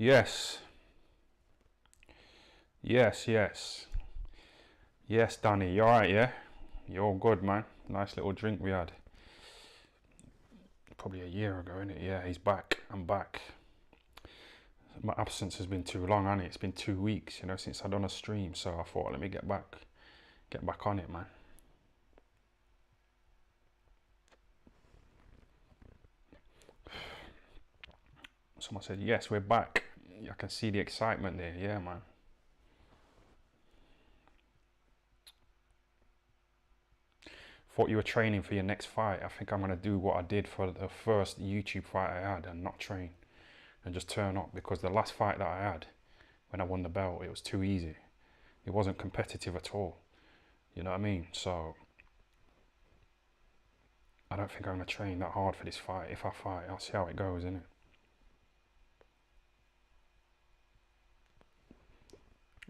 Yes, yes. Yes, Danny, you alright, yeah? You're all good, man. Nice little drink we had. Probably a year ago, innit? Yeah, he's back. I'm back. My absence has been too long, hasn't it? It's been 2 weeks, since I done a stream. So I thought, let me get back on it, man. Someone said, yes, we're back. I can see the excitement there. Yeah, man. Thought you were training for your next fight. I think I'm going to do what I did for the first YouTube fight I had and not train and just turn up, because the last fight that I had when I won the belt, it was too easy. It wasn't competitive at all. You know what I mean? So I don't think I'm going to train that hard for this fight. If I fight, I'll see how it goes, innit?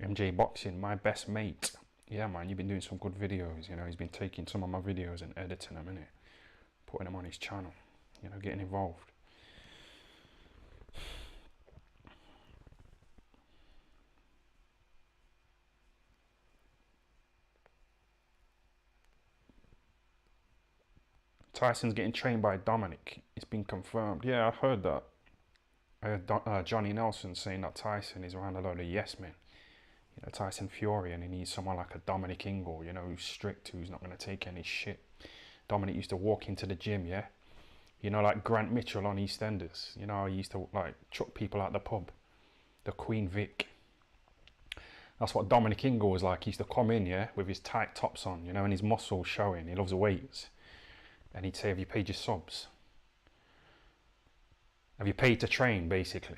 MJ Boxing, my best mate. Yeah, man, you've been doing some good videos. He's been taking some of my videos and editing them, innit? Putting them on his channel. Getting involved. Tyson's getting trained by Dominic. It's been confirmed. Yeah, I heard that. I heard Johnny Nelson saying that Tyson is around a load of yes men. Tyson Fury, and he needs someone like a Dominic Ingle, who's strict, who's not going to take any shit. Dominic used to walk into the gym, yeah? Like Grant Mitchell on EastEnders. He used to like chuck people out the pub. The Queen Vic. That's what Dominic Ingle was like. He used to come in, yeah, with his tight tops on, and his muscles showing. He loves the weights. And he'd say, have you paid your subs? Have you paid to train, basically?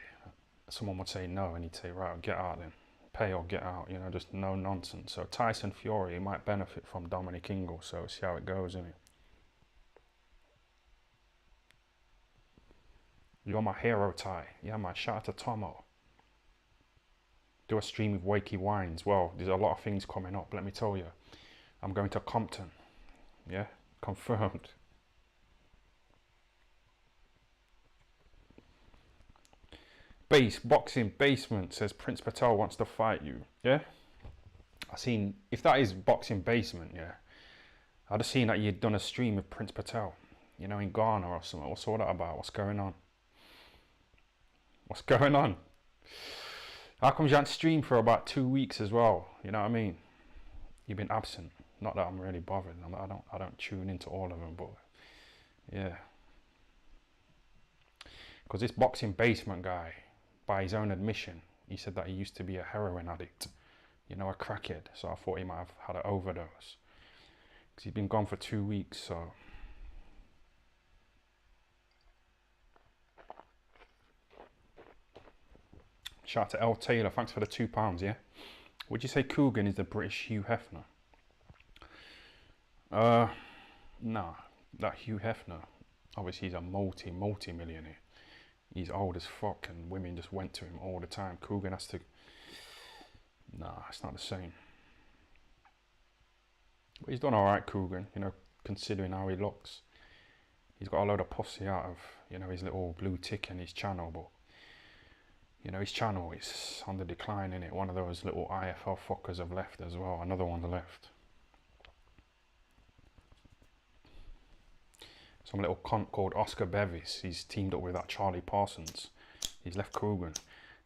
Someone would say no, and he'd say, right, get out then. Pay or get out, just no nonsense. So Tyson Fury might benefit from Dominic Ingle, so see how it goes, innit? You're my hero, Ty. Yeah, man, shout out to Tomo. Do a stream with Wakey Wines. Well, there's a lot of things coming up, let me tell you. I'm going to Compton. Yeah, confirmed. Boxing basement says Prince Patel wants to fight you. Yeah, I seen, if that is boxing basement, yeah, I'd have seen that you'd done a stream with Prince Patel, in Ghana or something. What's all that about? What's going on? How come you hadn't streamed for about 2 weeks as well? You know what I mean? You've been absent. Not that I'm really bothered. I don't tune into all of them, but yeah. Because this boxing basement guy, by his own admission, he said that he used to be a heroin addict, a crackhead. So I thought he might have had an overdose, because he's been gone for 2 weeks. So shout out to L Taylor, thanks for the £2. Yeah, would you say Coogan is the British Hugh Hefner? Nah, that Hugh Hefner, obviously he's a multi-millionaire. He's old as fuck, and women just went to him all the time. Coogan has to... Nah, it's not the same. But he's done alright, Coogan, considering how he looks. He's got a load of pussy out of, his little blue tick in his channel, but... his channel is on the decline, innit? One of those little IFL fuckers have left as well. Another one left. Some little cunt called Oscar Bevis. He's teamed up with that Charlie Parsons. He's left Coogan.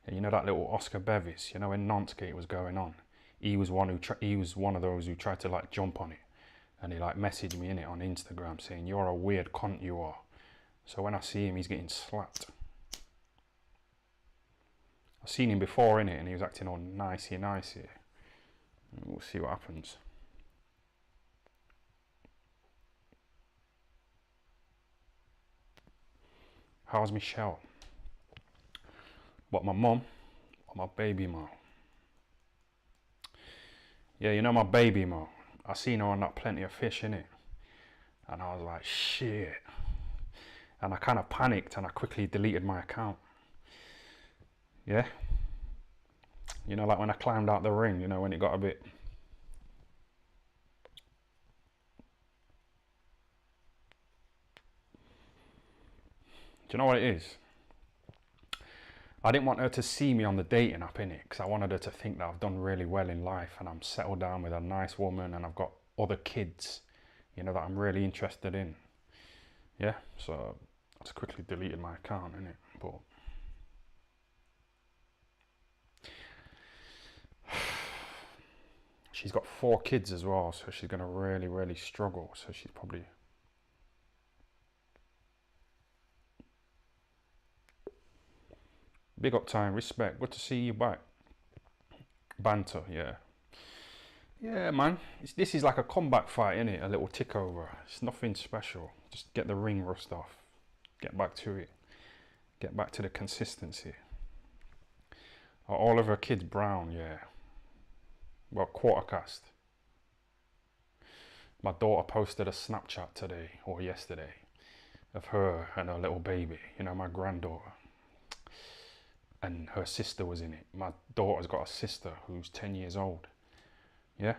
And that little Oscar Bevis, when Nantsgate was going on, he was one of those who tried to like jump on it. And he like messaged me in it on Instagram saying, you're a weird cunt, you are. So when I see him, he's getting slapped. I've seen him before in it, and he was acting all nicey. We'll see what happens. How's Michelle? What, my mum? Or my baby mom? Yeah, my baby mom. I seen her on that Plenty of Fish, innit? And I was like, shit. And I kind of panicked, and I quickly deleted my account. Yeah? Like when I climbed out the ring, when it got a bit... Do you know what it is? I didn't want her to see me on the dating app, innit? Because I wanted her to think that I've done really well in life and I'm settled down with a nice woman and I've got other kids, you know, that I'm really interested in. Yeah, so I just quickly deleted my account, innit? But she's got 4 kids as well, so she's gonna really, really struggle. So she's probably... Big up time, respect. Good to see you back. Banter, yeah. Yeah, man. This is like a comeback fight, innit? A little tick over. It's nothing special. Just get the ring rust off. Get back to it. Get back to the consistency. Are all of her kids brown? Yeah. Well, quarter cast. My daughter posted a Snapchat today or yesterday of her and her little baby, you know, my granddaughter. And her sister was in it. My daughter's got a sister who's 10 years old. Yeah.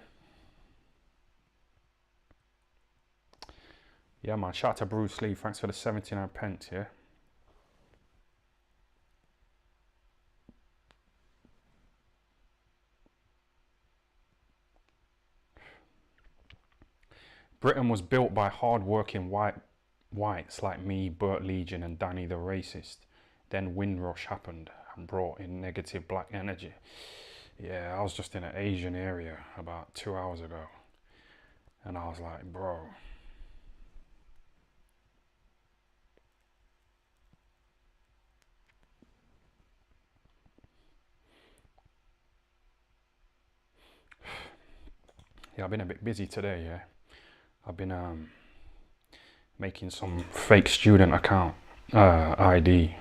Yeah, man. Shout out to Bruce Lee. Thanks for the 79 pence, yeah. Britain was built by hard-working whites like me, Bert Legion, and Danny the Racist. Then Windrush happened and brought in negative black energy. Yeah, I was just in an Asian area about 2 hours ago. And I was like, bro. Yeah, I've been a bit busy today, yeah. I've been making some fake student account ID.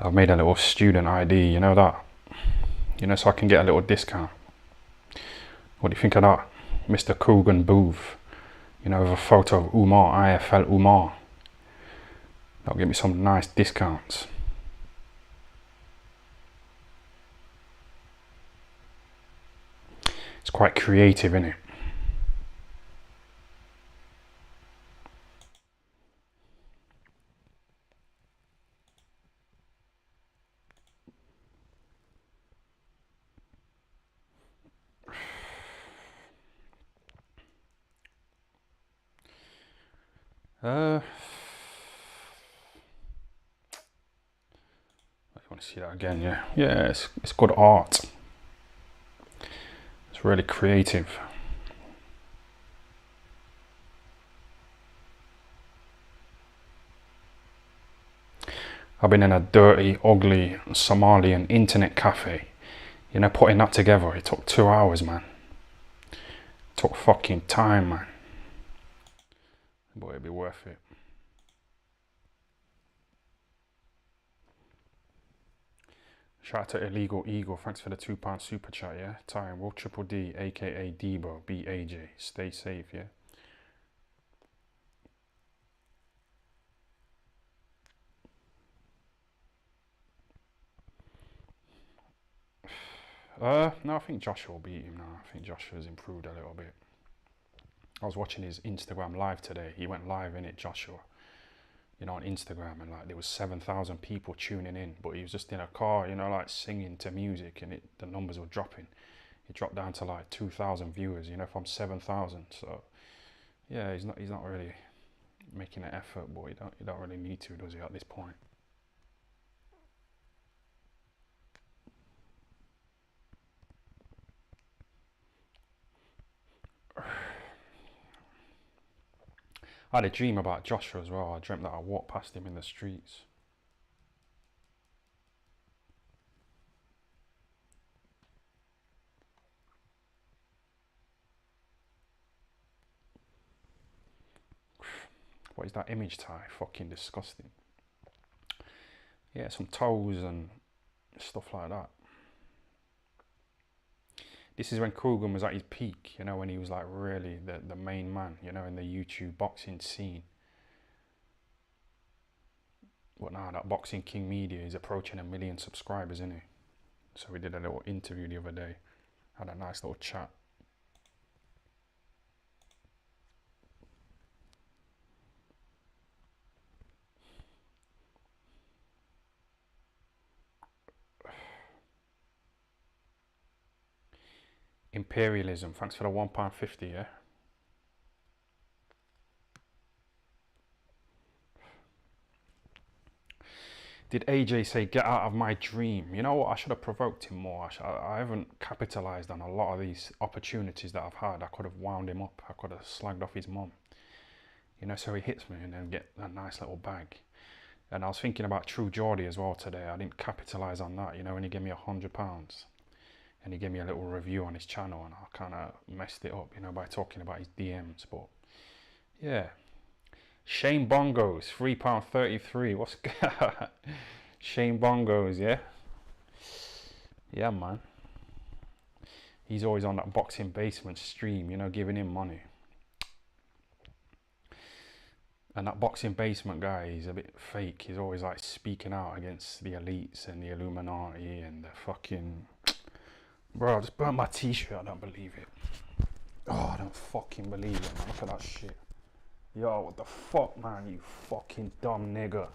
I've made a little student ID, you know that? You know, so I can get a little discount. What do you think of that? Mr. Coogan Booth, you know, with a photo of Umar, IFL Umar. That'll give me some nice discounts. It's quite creative, isn't it? I want to see that again, yeah. Yeah, it's good art. It's really creative. I've been in a dirty, ugly Somalian internet cafe. You know, putting that together, it took 2 hours, man. It took fucking time, man. But it'd be worth it. Shout out to Illegal Eagle, thanks for the £2 super chat, yeah? Time, Will Triple D, aka Debo, BAJ. Stay safe, yeah? No, I think Joshua will beat him now. I think Joshua's improved a little bit. I was watching his Instagram live today. He went live in it, Joshua. You know, on Instagram, and like there was 7,000 people tuning in, but he was just in a car, you know, like singing to music, and the numbers were dropping. It dropped down to like 2,000 viewers, you know, from 7,000. So yeah, he's not really making an effort, but he don't really need to, does he, at this point? I had a dream about Joshua as well. I dreamt that I walked past him in the streets. What is that image tie? Fucking disgusting. Yeah, some toes and stuff like that. This is when Coogan was at his peak, you know, when he was like really the main man, you know, in the YouTube boxing scene. But now that Boxing King Media is approaching 1 million subscribers, isn't he? So we did a little interview the other day, had a nice little chat. Imperialism, thanks for the £1.50, yeah? Did AJ say get out of my dream? You know what? I should have provoked him more. I haven't capitalised on a lot of these opportunities that I've had. I could have wound him up. I could have slagged off his mum. You know, so he hits me and then get a nice little bag. And I was thinking about True Geordie as well today. I didn't capitalise on that. You know, when he gave me £100 and he gave me a little review on his channel, and I kind of messed it up, you know, by talking about his DMs. But yeah. Shane Bongos, £3.33. What's Shane Bongos, yeah? Yeah, man. He's always on that Boxing Basement stream, you know, giving him money. And that Boxing Basement guy, he's a bit fake. He's always like speaking out against the elites and the Illuminati and the fucking... Bro, I just burnt my t-shirt. I don't believe it. Oh, I don't fucking believe it, man. Look at that shit. Yo, what the fuck, man? You fucking dumb nigga.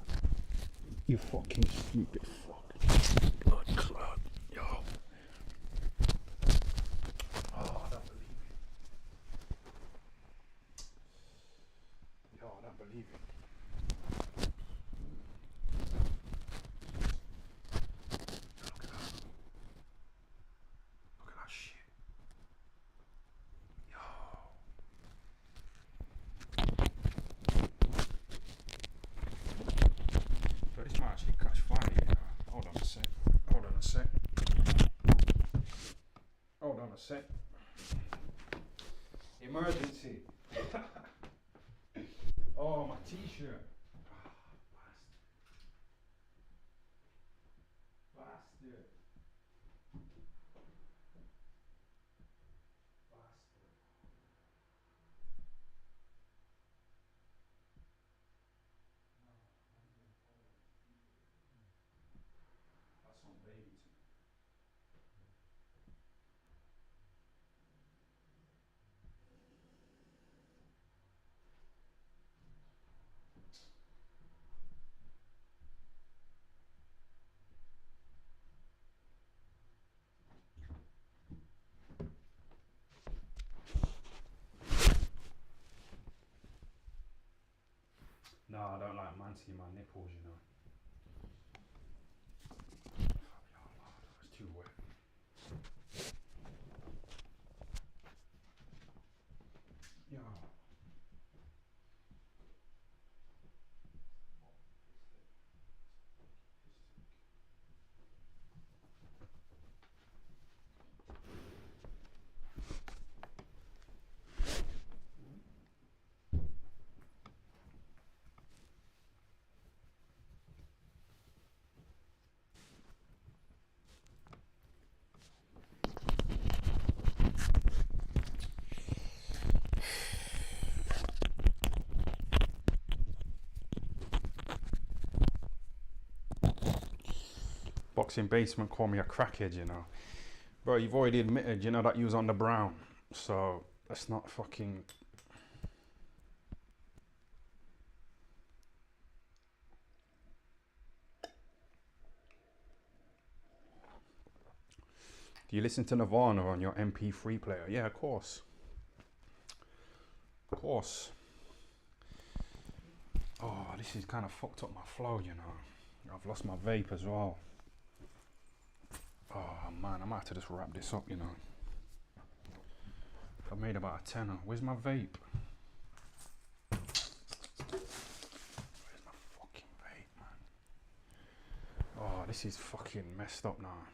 You fucking stupid fuck. Blood clot. Yo. Oh, I don't believe it. Yo, I don't believe it. Look at that. Look at that shit. Yo. But this might actually catch fire, you know. Hold on a sec. Hold on a sec. Hold on a sec. Emergency. Oh, my t-shirt. Oh, bastard. Bastard. Bastard. That's on baby to me. No, I don't like man seeing my nipples, you know. It's too wet. Yeah. Boxing Basement call me a crackhead, you know. Bro, you've already admitted, you know, that you was on the brown. So, that's not fucking... Do you listen to Nirvana on your MP3 player? Yeah, of course. Of course. Oh, this is kind of fucked up my flow, you know. I've lost my vape as well. Oh man, I might have to just wrap this up, you know. I made about a tenner. Where's my vape? Where's my fucking vape, man? Oh, this is fucking messed up now.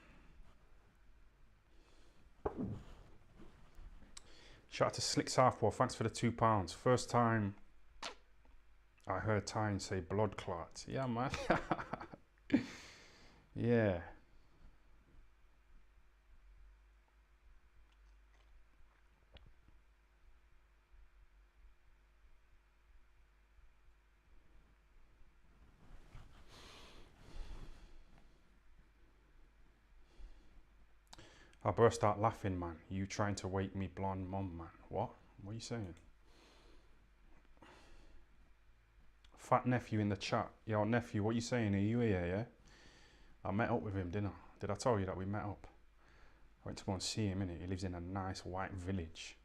Shout out to Slick Southpaw, thanks for the £2. First time I heard Tyne say blood clot. Yeah, man. Yeah. I burst out laughing, man. You trying to wake me blonde mum, man. What? What are you saying? Fat nephew in the chat. Yo, nephew, what you saying? Are you here, yeah? I met up with him, didn't I? Did I tell you that we met up? went to go and see him, innit? He lives in a nice white village.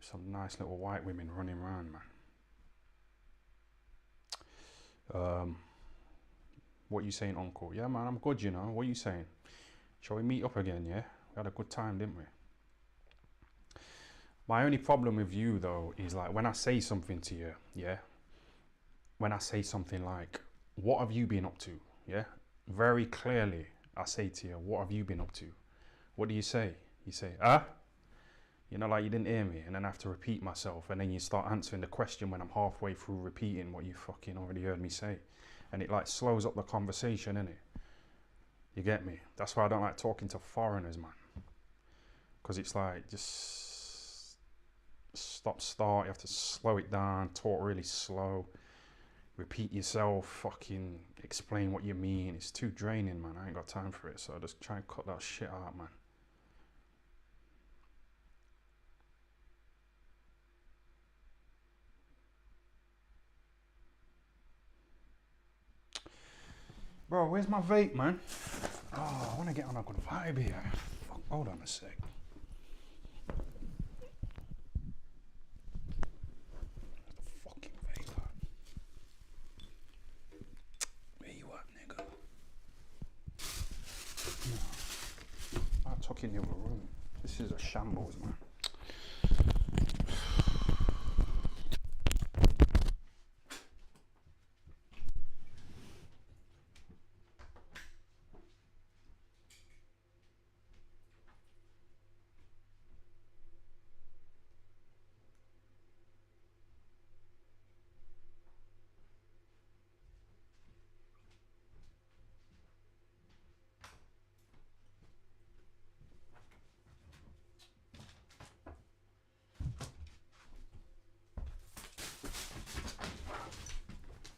Some nice little white women running around, man. What you saying, uncle? Yeah, man, I'm good, you know. What are you saying? Shall we meet up again, yeah? We had a good time, didn't we? My only problem with you, though, is like when I say something to you, yeah? When I say something like, what have you been up to, yeah? Very clearly, I say to you, what have you been up to? What do you say? You say, huh? You know, like you didn't hear me, and then I have to repeat myself, and then you start answering the question when I'm halfway through repeating what you fucking already heard me say. And it like slows up the conversation, innit? You get me? That's why I don't like talking to foreigners, man. Because it's like, just stop, start, you have to slow it down, talk really slow, repeat yourself, fucking explain what you mean. It's too draining, man. I ain't got time for it, so I just try and cut that shit out, man. Bro, where's my vape, man? Oh, I want to get on a good vibe here. Fuck, hold on a sec. Fucking vape. Where you at, nigga? No. I took in the other room. This is a shambles, man.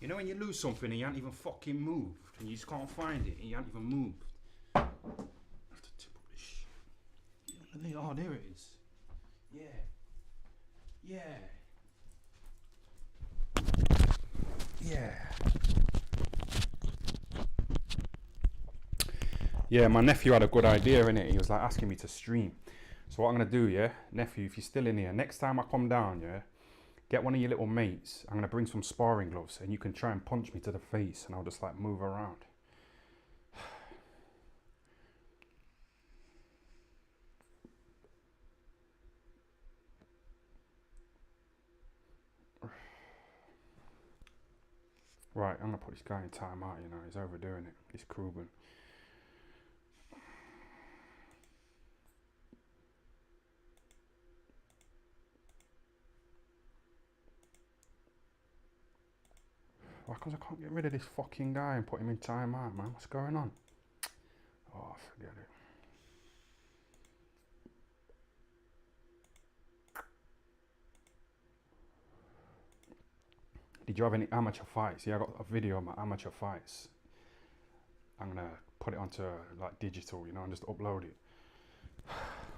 You know when you lose something and you haven't even fucking moved, and you just can't find it, and you haven't even moved? I have to tip up this shit. Oh, there it is. Yeah. Yeah. Yeah. Yeah, my nephew had a good idea, innit? He was like asking me to stream. So what I'm gonna do, yeah, nephew, if you're still in here, next time I come down, yeah, get one of your little mates. I'm gonna bring some sparring gloves, and you can try and punch me to the face, and I'll just like move around. Right, I'm gonna put this guy in time out, you know, he's overdoing it. He's Kruben. Why? Because I can't get rid of this fucking guy and put him in time out, man. What's going on? Oh, forget it. Did you have any amateur fights? Yeah, I got a video of my amateur fights. I'm gonna put it onto like digital, you know, and just upload it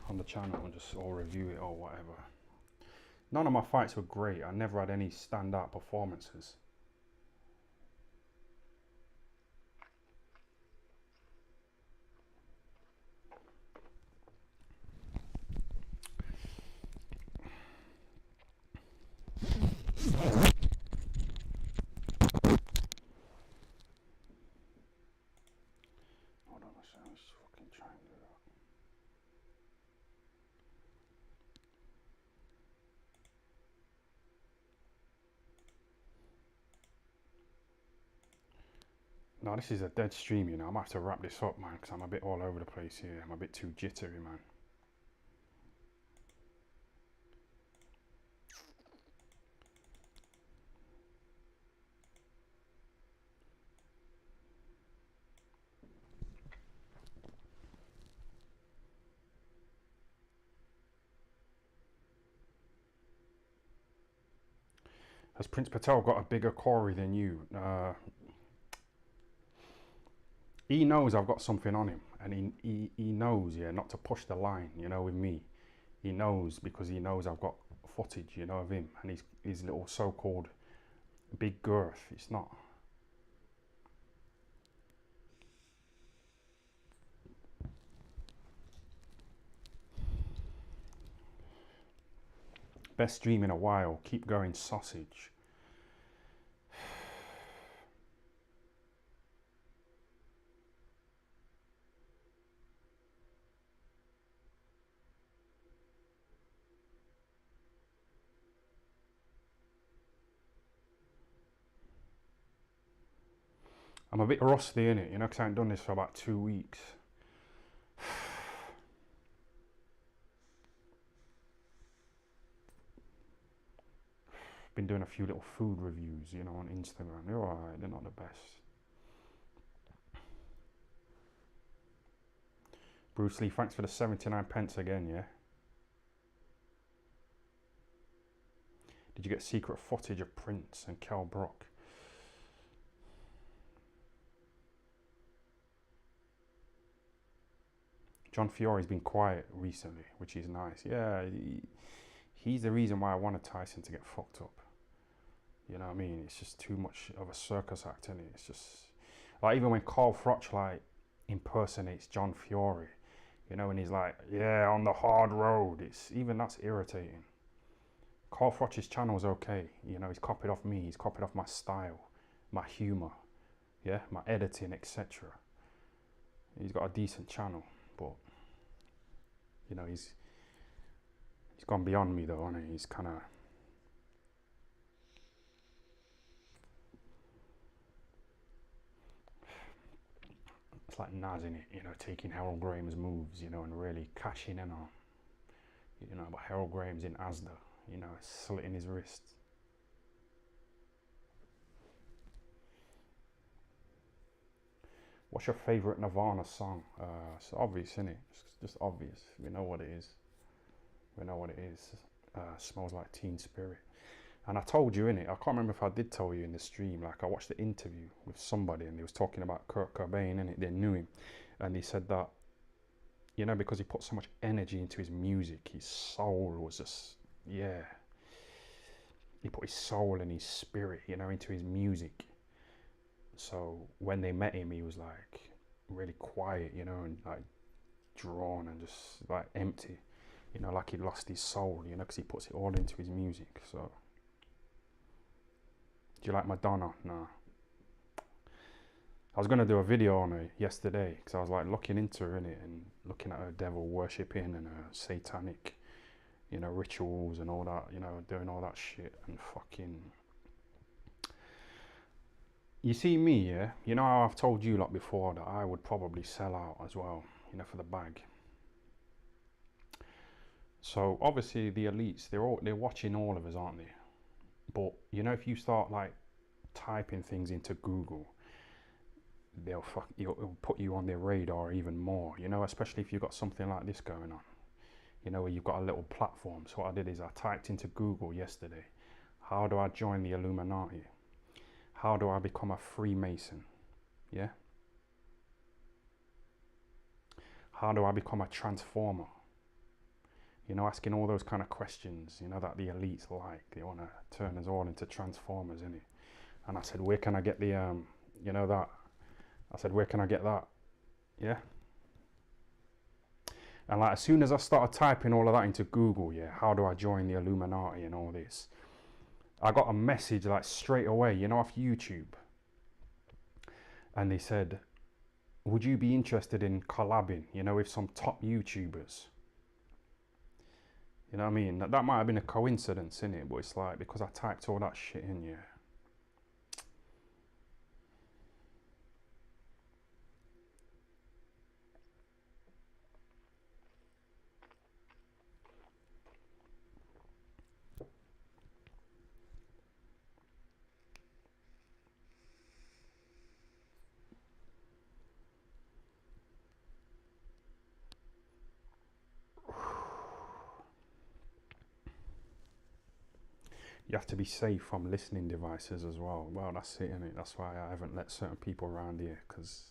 on the channel and just or review it or whatever. None of my fights were great. I never had any standout performances. Hold on a second, let's fucking try and do that. No, this is a dead stream, you know. I'm gonna have to wrap this up, man, because I'm a bit all over the place here. I'm a bit too jittery, man. Has Prince Patel got a bigger Corey than you? He knows I've got something on him, and he knows, yeah, not to push the line, you know, with me. He knows because he knows I've got footage, you know, of him and his little so-called big girth. It's not. Best stream in a while. Keep going, sausage. I'm a bit rusty in it, you know, because I haven't done this for about 2 weeks. Been doing a few little food reviews, you know, on Instagram. They're alright, they're not the best. Bruce Lee, thanks for the 79 pence again, yeah? Did you get secret footage of Prince and Kel Brook? John Fiore's been quiet recently, which is nice. Yeah, he's the reason why I wanted Tyson to get fucked up. You know what I mean? It's just too much of a circus act, isn't it? It's just like even when Carl Froch like impersonates John Fiore, you know, and he's like, yeah, on the hard road. It's even that's irritating. Carl Froch's channel's okay. You know, he's copied off me. He's copied off my style, my humor, yeah, my editing, etc. He's got a decent channel, but you know, he's gone beyond me though, hasn't he? He's kind of. It's like Nas in it, you know, taking Harold Graham's moves, you know, and really cashing in on, you know, but Harold Graham's in Asda, you know, slitting his wrists. What's your favourite Nirvana song? It's obvious, isn't it? It's just obvious. We know what it is. We know what it is. Smells Like Teen Spirit. And I told you, innit? I can't remember if I did tell you in the stream. Like, I watched the interview with somebody and they was talking about Kurt Cobain, innit? They knew him. And he said that, you know, because he put so much energy into his music, his soul was just, yeah. He put his soul and his spirit, you know, into his music. So when they met him, he was like really quiet, you know, and like drawn and just like empty, you know, like he lost his soul, you know, because he puts it all into his music. So, do you like Madonna? No. I was going to do a video on her yesterday because I was like looking into her in it and looking at her devil worshipping and her satanic, you know, rituals and all that, you know, doing all that shit and fucking. You see me, yeah? You know how I've told you lot before that I would probably sell out as well, you know, for the bag. So obviously the elites, they're watching all of us, aren't they? But you know, if you start like typing things into Google, it'll put you on their radar even more, you know, especially if you've got something like this going on, you know, where you've got a little platform. So what I did is I typed into Google yesterday, how do I join the Illuminati? How do I become a Freemason? Yeah? How do I become a Transformer? You know, asking all those kind of questions, you know, that the elites like. They want to turn us all into Transformers, innit? And I said, where can I get the, you know, that? I said, where can I get that? Yeah? And like, as soon as I started typing all of that into Google, yeah, how do I join the Illuminati and all this? I got a message like straight away, you know, off YouTube. And they said, would you be interested in collabing, you know, with some top YouTubers? You know what I mean? That might have been a coincidence, innit? But it's like, because I typed all that shit in, yeah. You have to be safe from listening devices as well. Well, that's it, innit? That's why I haven't let certain people around here, because,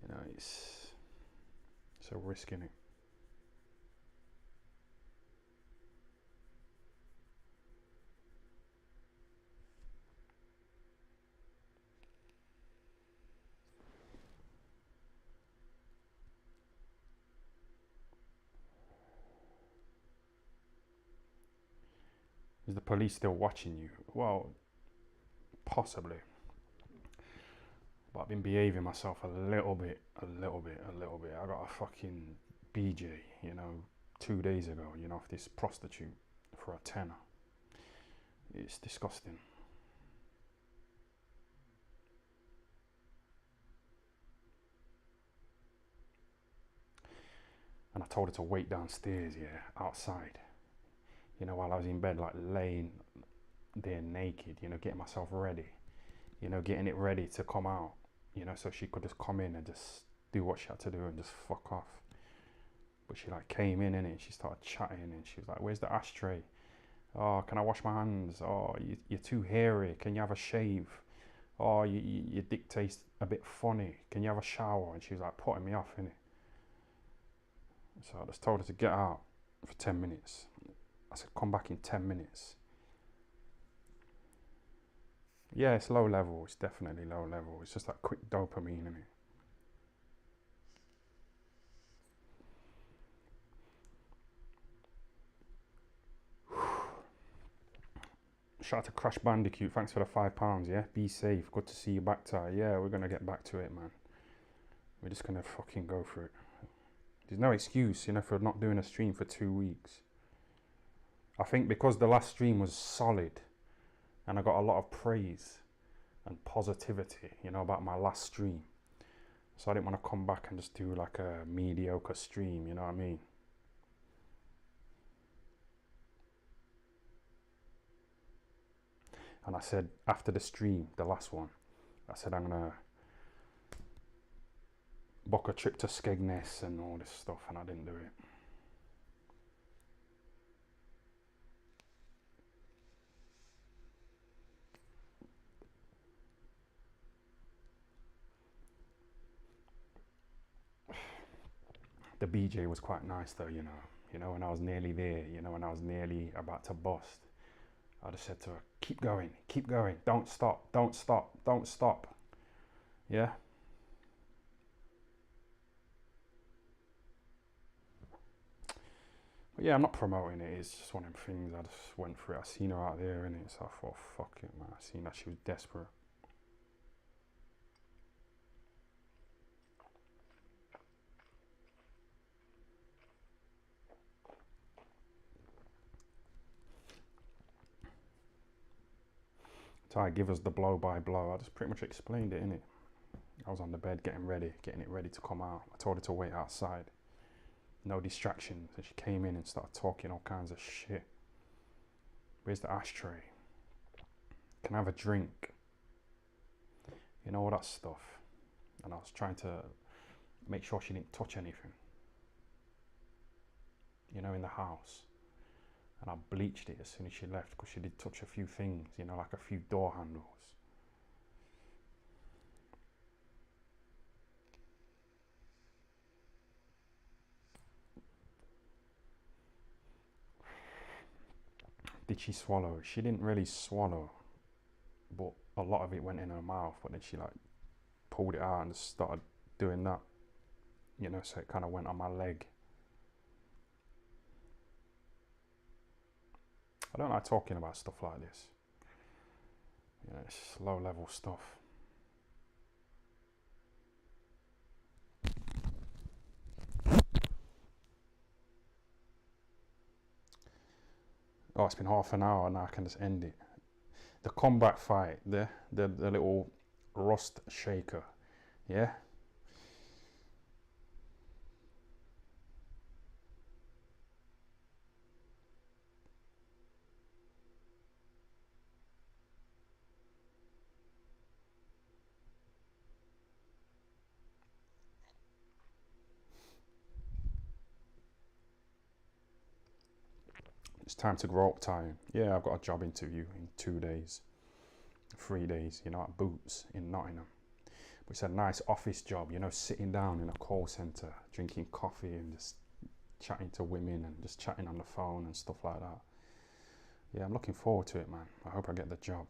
you know, it's a risk, innit? Is the police still watching you? Well, possibly. But I've been behaving myself a little bit. I got a fucking BJ, 2 days ago, off this prostitute for a tenner. It's disgusting. And I told her to wait downstairs, outside. While I was in bed, like laying there naked, getting myself ready, getting it ready to come out, so she could just come in and just do what she had to do and just fuck off. But she like came in and she started chatting and she was like, "Where's the ashtray? Oh, can I wash my hands? Oh, you're too hairy. Can you have a shave? Oh, your dick tastes a bit funny. Can you have a shower?" And she was like putting me off, innit? So I just told her to get out for 10 minutes. I said, "Come back in 10 minutes." Yeah, it's low level. It's definitely low level. It's just that quick dopamine, innit? Shout out to Crash Bandicoot. Thanks for the £5. Yeah, be safe. Good to see you back, Ty. Yeah, we're gonna get back to it, man. We're just gonna fucking go for it. There's no excuse, for not doing a stream for 2 weeks. I think because the last stream was solid, and I got a lot of praise and positivity, about my last stream. So I didn't want to come back and just do like a mediocre stream. You know what I mean? And I said after the stream, the last one, I said I'm gonna book a trip to Skegness and all this stuff, and I didn't do it. The BJ was quite nice though, when I was nearly there, when I was nearly about to bust, I just said to her, keep going, don't stop, don't stop, don't stop. Yeah. But yeah, I'm not promoting it. It's just one of them things. I just went through it. I seen her out there, innit? So I thought, fuck it, man. I seen that she was desperate. So I give us the blow by blow. I just pretty much explained it, innit? I was on the bed getting it ready to come out. I told her to wait outside. No distractions. And she came in and started talking all kinds of shit. Where's the ashtray? Can I have a drink? All that stuff. And I was trying to make sure she didn't touch anything, in the house. And I bleached it as soon as she left because she did touch a few things, like a few door handles. Did she swallow? She didn't really swallow, but a lot of it went in her mouth. But then she like pulled it out and just started doing that, so it kind of went on my leg. I don't like talking about stuff like this. It's just low level stuff. Oh, it's been half an hour now. I can just end it. The combat fight, the little rust shaker, yeah. It's time to grow up time. Yeah, I've got a job interview in 2 days, 3 days, at Boots in Nottingham. But it's a nice office job, sitting down in a call centre, drinking coffee and just chatting to women and just chatting on the phone and stuff like that. Yeah, I'm looking forward to it, man. I hope I get the job.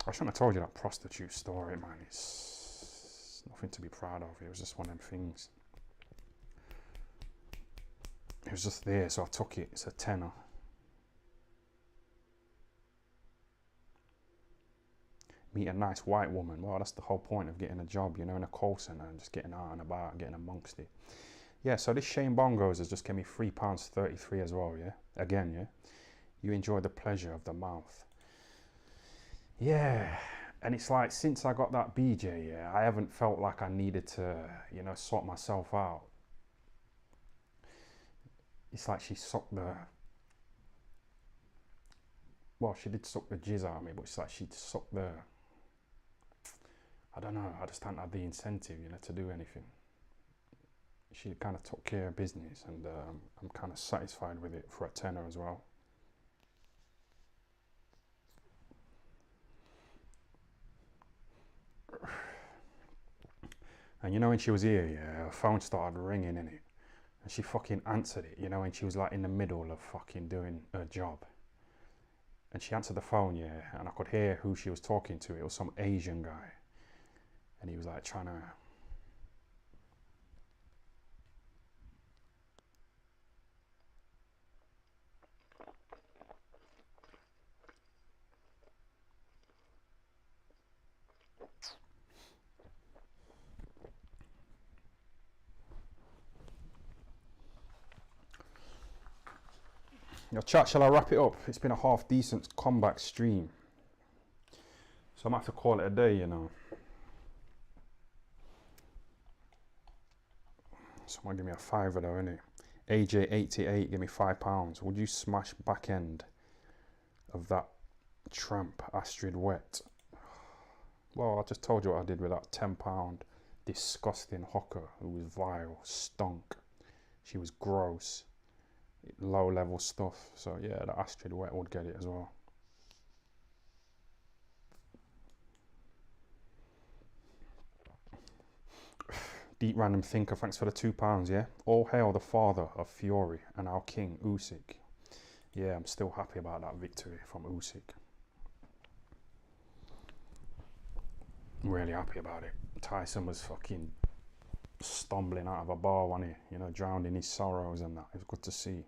I shouldn't have told you that prostitute story, man. It's nothing to be proud of. It was just one of them things. It was just there, so I took it. It's a tenner. Meet a nice white woman. Well, that's the whole point of getting a job, you know, in a call centre and just getting out and about, getting amongst it. Yeah, so this Shane Bongos has just given me £3.33 as well, yeah? Again, yeah? You enjoy the pleasure of the mouth. Yeah, and it's like, since I got that BJ, yeah, I haven't felt like I needed to, you know, sort myself out. It's like she sucked the... Well, she did suck the jizz out of me, but it's like she sucked the... I don't know, I just haven't had the incentive, you know, to do anything. She kind of took care of business, and I'm kind of satisfied with it for a tenner as well. And you know, when she was here, yeah, her phone started ringing in it, and she fucking answered it, you know, and she was like in the middle of fucking doing her job. And she answered the phone, yeah, and I could hear who she was talking to. It was some Asian guy. And he was like trying to... Yo, chat, shall I wrap it up? It's been a half decent comeback stream. So I'm going to have to call it a day, you know. Someone give me a fiver though, innit? AJ88, give me £5. Would you smash back end of that tramp Astrid Wet? Well, I just told you what I did with that £10 disgusting hooker who was vile, stunk. She was gross, low level stuff. So yeah, the Astrid Wet would get it as well. Deep Random Thinker, thanks for the £2, yeah? All hail the father of Fury and our king, Usyk. Yeah, I'm still happy about that victory from Usyk. I'm really happy about it. Tyson was fucking stumbling out of a bar, wasn't he? You know, drowned in his sorrows and that. It was good to see.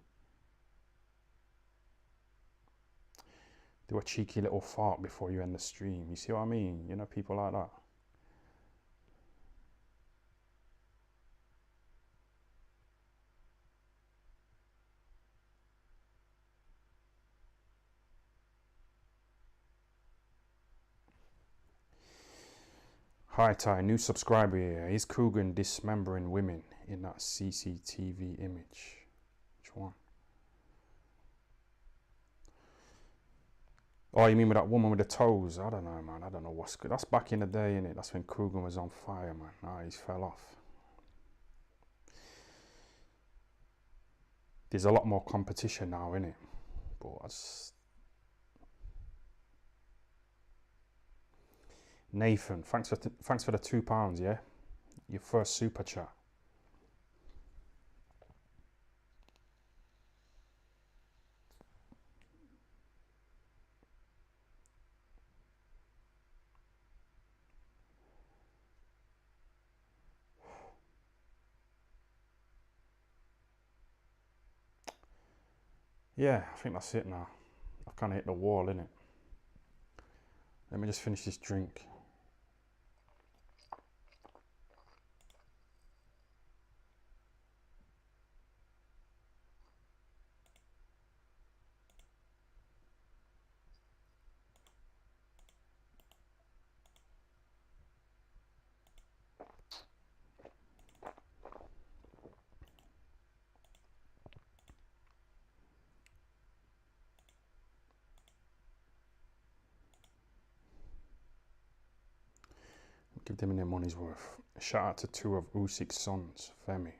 Do a cheeky little fart before you end the stream. You see what I mean? You know, people like that. Hi Ty, new subscriber here. Is Coogan dismembering women in that CCTV image? Which one? Oh, you mean with that woman with the toes? I don't know, man. I don't know what's good. That's back in the day, innit? That's when Coogan was on fire, man. Nah, he's fell off. There's a lot more competition now, innit? But I just... Nathan, thanks for the £2, yeah? Your first super chat. Yeah, I think that's it now. I've kind of hit the wall, innit? Let me just finish this drink. Give them their money's worth. Shout out to two of Usyk's sons, Femi.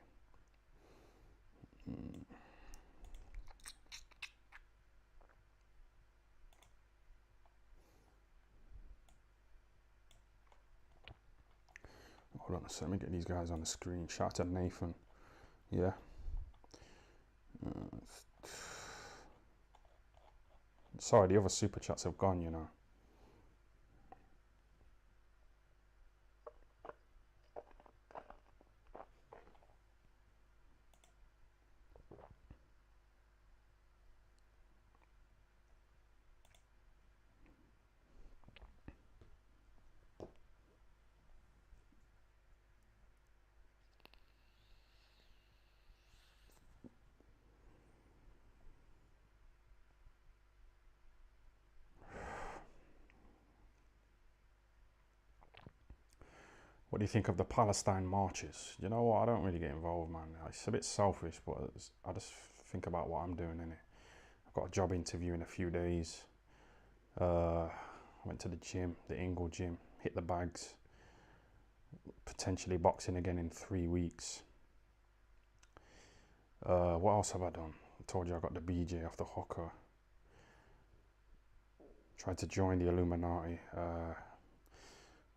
Hold on a second, let me get these guys on the screen. Shout out to Nathan. Yeah. Sorry, the other super chats have gone, you know. What do you think of the Palestine marches? You know what? I don't really get involved, man. It's a bit selfish, but I just think about what I'm doing in it. I've got a job interview in a few days. Went to the gym, the Ingle gym, hit the bags. Potentially boxing again in 3 weeks. What else have I done? I told you I got the BJ off the hooker. Tried to join the Illuminati.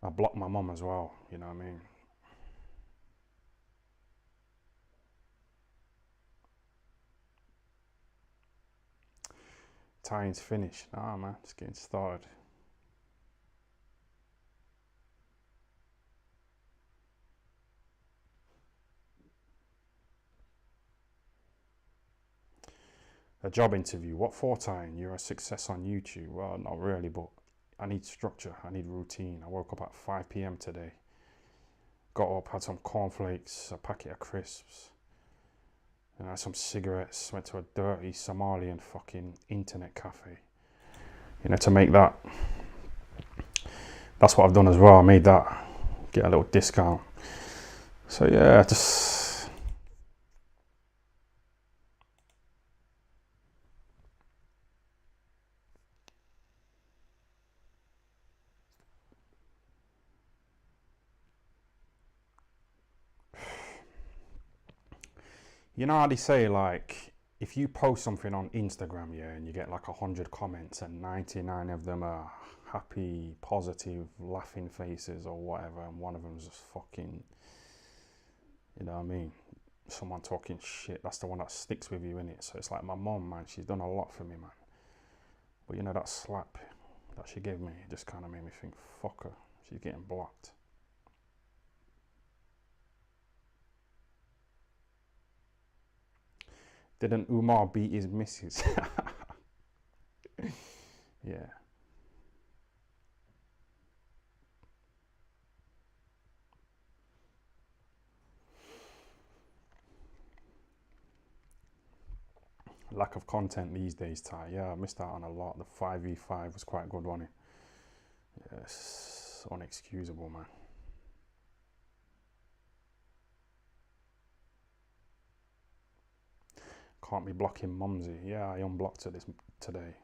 I blocked my mum as well, you know what I mean? Tying's finished. Nah, man, just getting started. A job interview. What for, tying? You're a success on YouTube. Well, not really, but I need structure. I need routine. I woke up at 5 p.m. today. Got up, had some cornflakes, a packet of crisps, and had some cigarettes. Went to a dirty Somalian fucking internet cafe. You know, to make that. That's what I've done as well. I made that. Get a little discount. So yeah, just. You know how they say, like, if you post something on Instagram, yeah, and you get like 100 comments and 99 of them are happy, positive, laughing faces or whatever, and one of them's just fucking, you know what I mean? Someone talking shit, that's the one that sticks with you, innit? So it's like my mom, man, she's done a lot for me, man. But you know, that slap that she gave me just kind of made me think, fuck her, she's getting blocked. Didn't Umar beat his missus? Yeah. Lack of content these days, Ty. Yeah, I missed out on a lot. The 5v5 was quite good, wasn't it? Yes, unexcusable, man. Can't be blocking Mumsy. Yeah, I unblocked her today.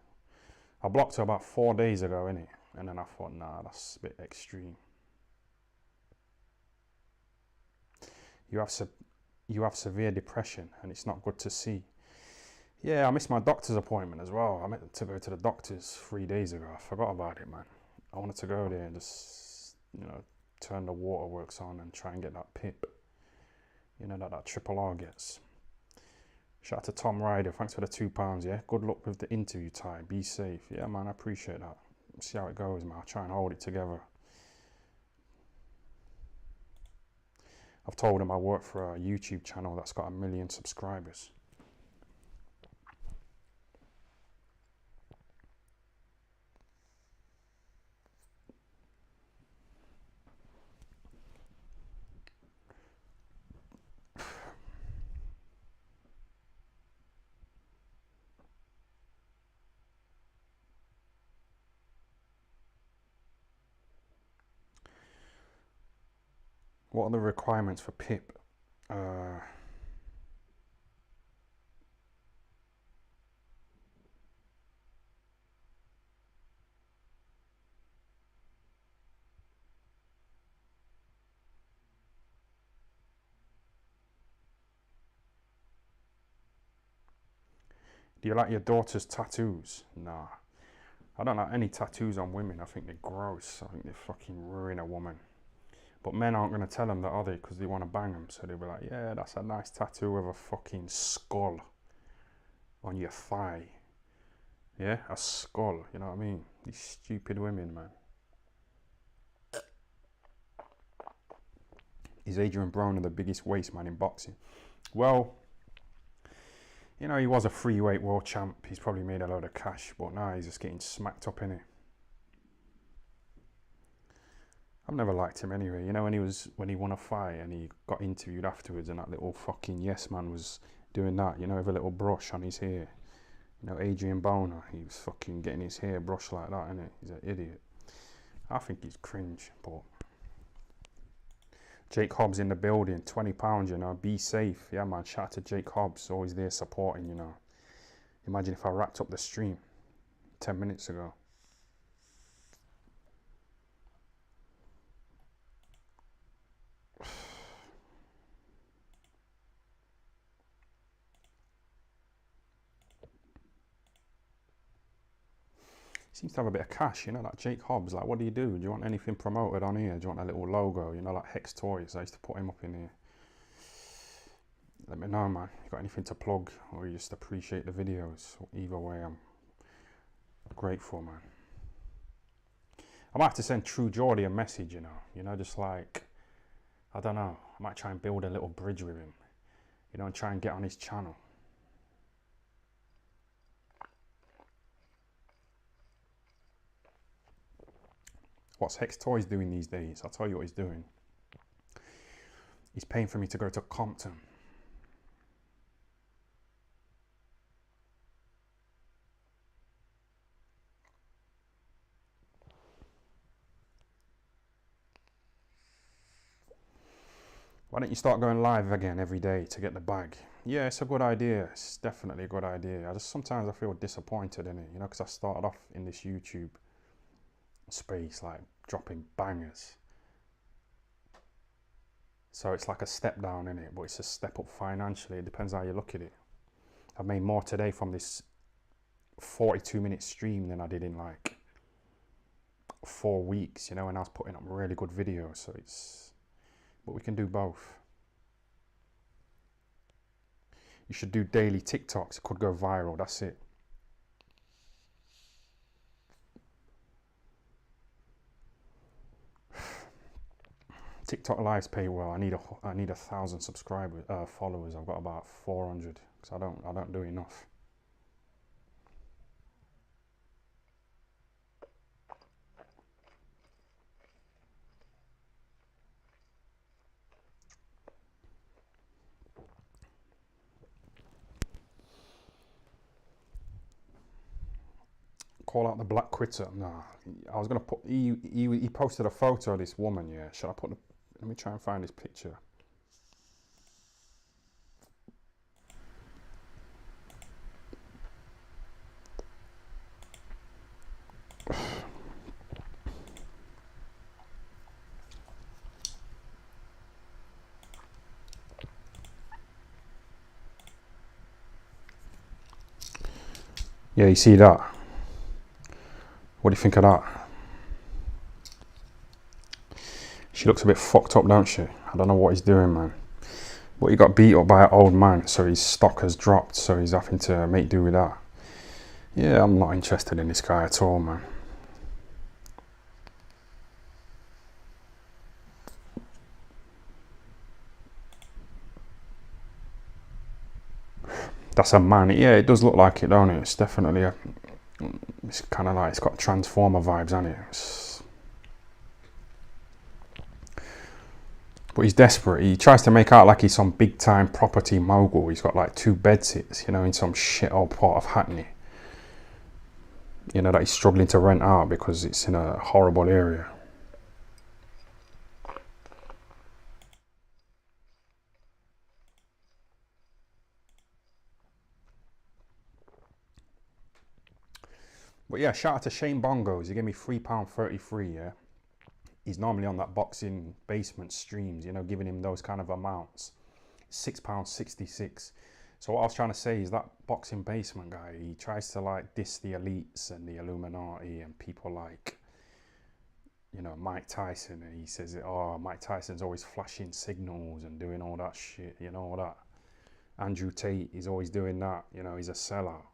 I blocked her about 4 days ago, innit? And then I thought, nah, that's a bit extreme. You have you have severe depression, and it's not good to see. Yeah, I missed my doctor's appointment as well. I meant to go to the doctor's 3 days ago. I forgot about it, man. I wanted to go there and just, turn the waterworks on and try and get that pip, that Triple R gets. Shout out to Tom Ryder. Thanks for the £2. Yeah, good luck with the interview, Ty. Be safe. Yeah, man, I appreciate that. See how it goes, man. I'll try and hold it together. I've told him I work for a YouTube channel that's got 1 million subscribers. What are the requirements for PIP? Do you like your daughter's tattoos? Nah. I don't like any tattoos on women. I think they're gross. I think they fucking ruin a woman. But men aren't going to tell them that, are they? Because they want to bang them. So they'll be like, yeah, that's a nice tattoo of a fucking skull on your thigh. Yeah, a skull. You know what I mean? These stupid women, man. Is Adrian Broner the biggest waste man in boxing? Well, he was a freeweight world champ. He's probably made a load of cash, but now he's just getting smacked up in it. I've never liked him anyway. When he won a fight and he got interviewed afterwards, and that little fucking yes man was doing that, with a little brush on his hair. Adrian Broner, he was fucking getting his hair brushed like that, innit? He's an idiot. I think he's cringe, but Jake Hobbs in the building, £20, you know, be safe. Yeah, man, shout out to Jake Hobbs, always there supporting, you know. Imagine if I wrapped up the stream 10 minutes ago. Seems to have a bit of cash, you know, like Jake Hobbs. Like, what do? Do you want anything promoted on here? Do you want a little logo, you know, like Hex Toys? I used to put him up in here. Let me know, man. You got anything to plug, or you just appreciate the videos? Either way, I'm grateful, man. I might have to send True Geordie a message, you know, just like, I don't know. I might try and build a little bridge with him, you know, and try and get on his channel. What's Hex Toys doing these days? I'll tell you what he's doing. He's paying for me to go to Compton. Why don't you start going live again every day to get the bag? Yeah, it's a good idea. It's definitely a good idea. Sometimes I feel disappointed in it, you know, because I started off in this YouTube space, like dropping bangers. So it's like a step down in it, but it's a step up financially. It depends how you look at it. I've made more today from this 42-minute stream than I did in like 4 weeks, you know, and I was putting up really good videos. So but we can do both. You should do daily TikToks. It could go viral. That's it. TikTok lives pay well. I need 1,000 subscribers, followers. I've got about 400 because I don't do enough. Call out the Black Quitter. Nah, I was gonna put. He posted a photo of this woman. Yeah, should I put the? Let me try and find this picture. Yeah, you see that? What do you think of that? She looks a bit fucked up, don't she? I don't know what he's doing, man. But he got beat up by an old man, so his stock has dropped, so he's having to make do with that. Yeah, I'm not interested in this guy at all, man. That's a man. Yeah, it does look like it, don't it? It's definitely a... It's kind of like... It's got Transformer vibes, hasn't it? But he's desperate. He tries to make out like he's some big-time property mogul. He's got like 2 bedsits, you know, in some shit old part of Hackney. You know, that he's struggling to rent out because it's in a horrible area. But yeah, shout out to Shane Bongos. He gave me £3.33, yeah. He's normally on that boxing basement streams, you know, giving him those kind of amounts. £6.66. So what I was trying to say is that boxing basement guy, he tries to like diss the elites and the Illuminati and people like, you know, Mike Tyson. And he says, oh, Mike Tyson's always flashing signals and doing all that shit, you know, all that. Andrew Tate is always doing that, you know, he's a sellout.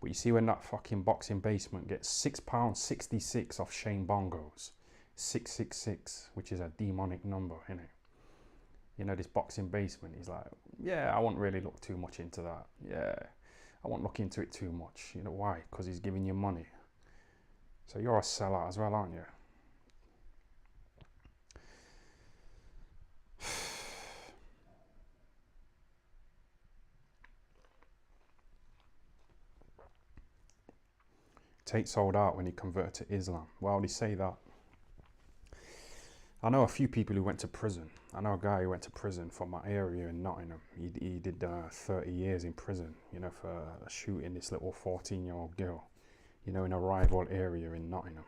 But you see when that fucking boxing basement gets £6.66 off Shane Bongos, 666, which is a demonic number, innit? You know, this boxing basement, he's like, yeah, I won't really look too much into that. Yeah, I won't look into it too much. You know why? Because he's giving you money. So you're a sellout as well, aren't you? Tate sold out when he converted to Islam. Why would he say that? I know a few people who went to prison. I know a guy who went to prison from my area in Nottingham. He did 30 years in prison, for shooting this little 14-year-old girl, in a rival area in Nottingham.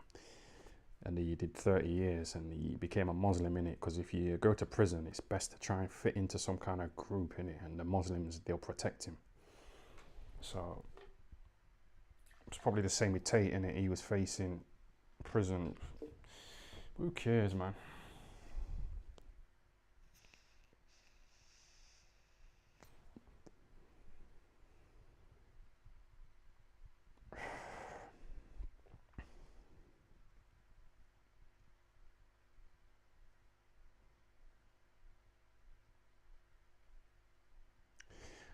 And he did 30 years and he became a Muslim in it, because if you go to prison, it's best to try and fit into some kind of group in it, and the Muslims, they'll protect him. So it's probably the same with Tate in it. He was facing prison. Who cares, man?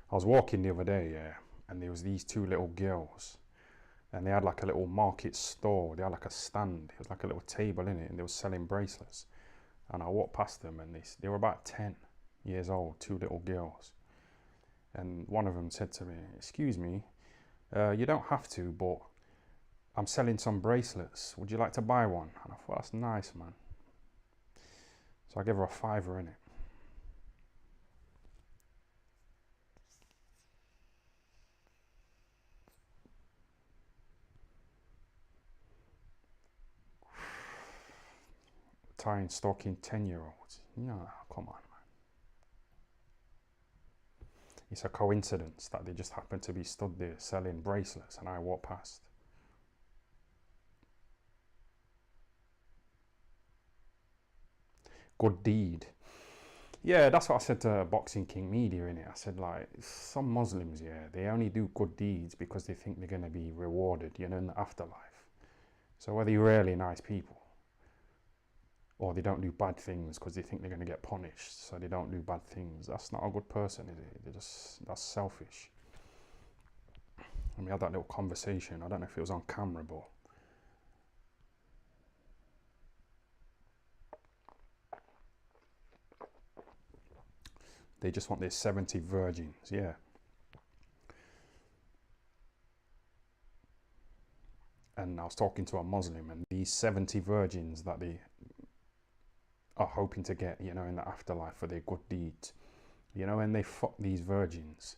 I was walking the other day, yeah, and there was these two little girls, and they had like a little market store. They had like a stand. It was like a little table in it, and they were selling bracelets. And I walked past them, and they were about 10 years old, two little girls. And one of them said to me, "Excuse me, you don't have to, but I'm selling some bracelets. Would you like to buy one?" And I thought, that's nice, man. So I gave her a fiver in it. Tying, stalking 10-year-olds. No, come on, man. It's a coincidence that they just happened to be stood there selling bracelets and I walked past. Good deed. Yeah, that's what I said to Boxing King Media in it. I said, like, some Muslims, yeah, they only do good deeds because they think they're going to be rewarded, in the afterlife. So whether you're really nice people, or they don't do bad things because they think they're going to get punished, so they don't do bad things, that's not a good person, is it? That's selfish. And we had that little conversation. I don't know if it was on camera, but they just want their 70 virgins, yeah. And I was talking to a Muslim, and these 70 virgins that they are hoping to get, in the afterlife for their good deeds, and they fuck these virgins,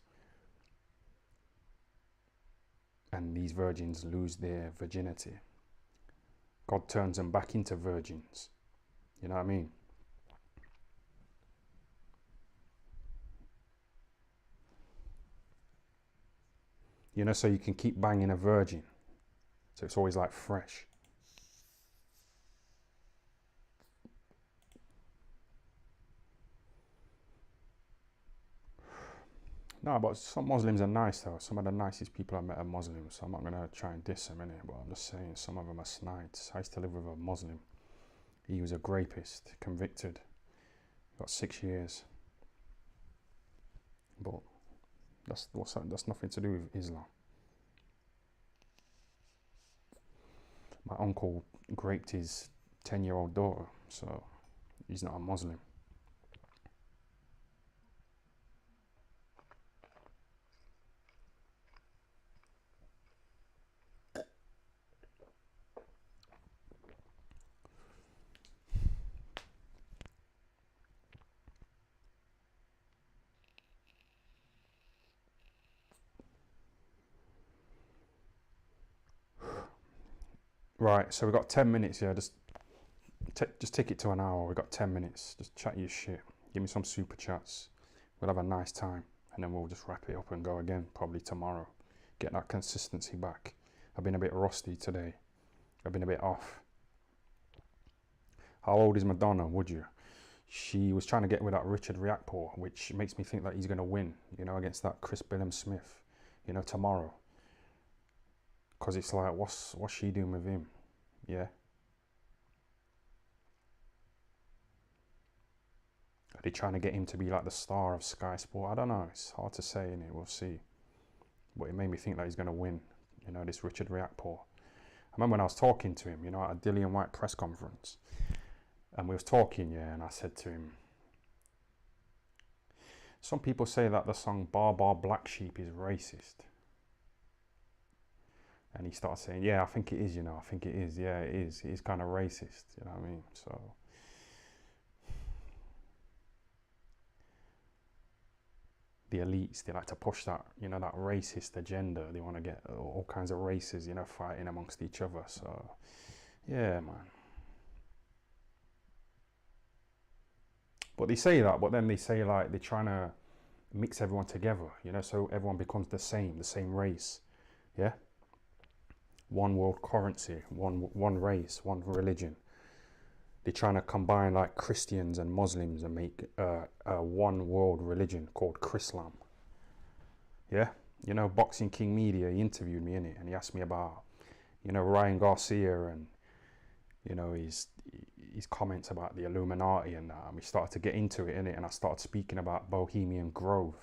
and these virgins lose their virginity, God turns them back into virgins. You know what I mean? So you can keep banging a virgin, so it's always like fresh. No, but some Muslims are nice though. Some of the nicest people I met are Muslims, so I'm not going to try and diss them, innit? But I'm just saying, some of them are snites. I used to live with a Muslim. He was a rapist, convicted, got 6 years. But that's nothing to do with Islam. My uncle raped his 10-year-old daughter, so he's not a Muslim. Right, so we've got 10 minutes here. Just take it to an hour. We've got 10 minutes. Just chat your shit. Give me some super chats. We'll have a nice time. And then we'll just wrap it up and go again, probably tomorrow. Get that consistency back. I've been a bit rusty today. I've been a bit off. How old is Madonna, would you? She was trying to get with that Richard Riakporhe, which makes me think that he's going to win, against that Chris Billam-Smith, tomorrow. Because it's like, what's she doing with him? Yeah. Are they trying to get him to be like the star of Sky Sport? I don't know. It's hard to say, innit? We'll see. But it made me think that he's going to win, this Richard Riakporhe. I remember when I was talking to him, at a Dillian White press conference. And we was talking, yeah, and I said to him, some people say that the song Bar Bar Black Sheep is racist. And he started saying, yeah, I think it is, I think it is. Yeah, it is. It is kind of racist, you know what I mean? So the elites, they like to push that, that racist agenda. They want to get all kinds of races, fighting amongst each other. So, yeah, man. But they say that, but then they say like they're trying to mix everyone together, so everyone becomes the same race. Yeah. One world currency, one race, one religion. They're trying to combine like Christians and Muslims and make a one world religion called Chrislam. Yeah, Boxing King Media, he interviewed me in it, and he asked me about, Ryan Garcia and, his comments about the Illuminati and that. And we started to get into it in it, and I started speaking about Bohemian Grove.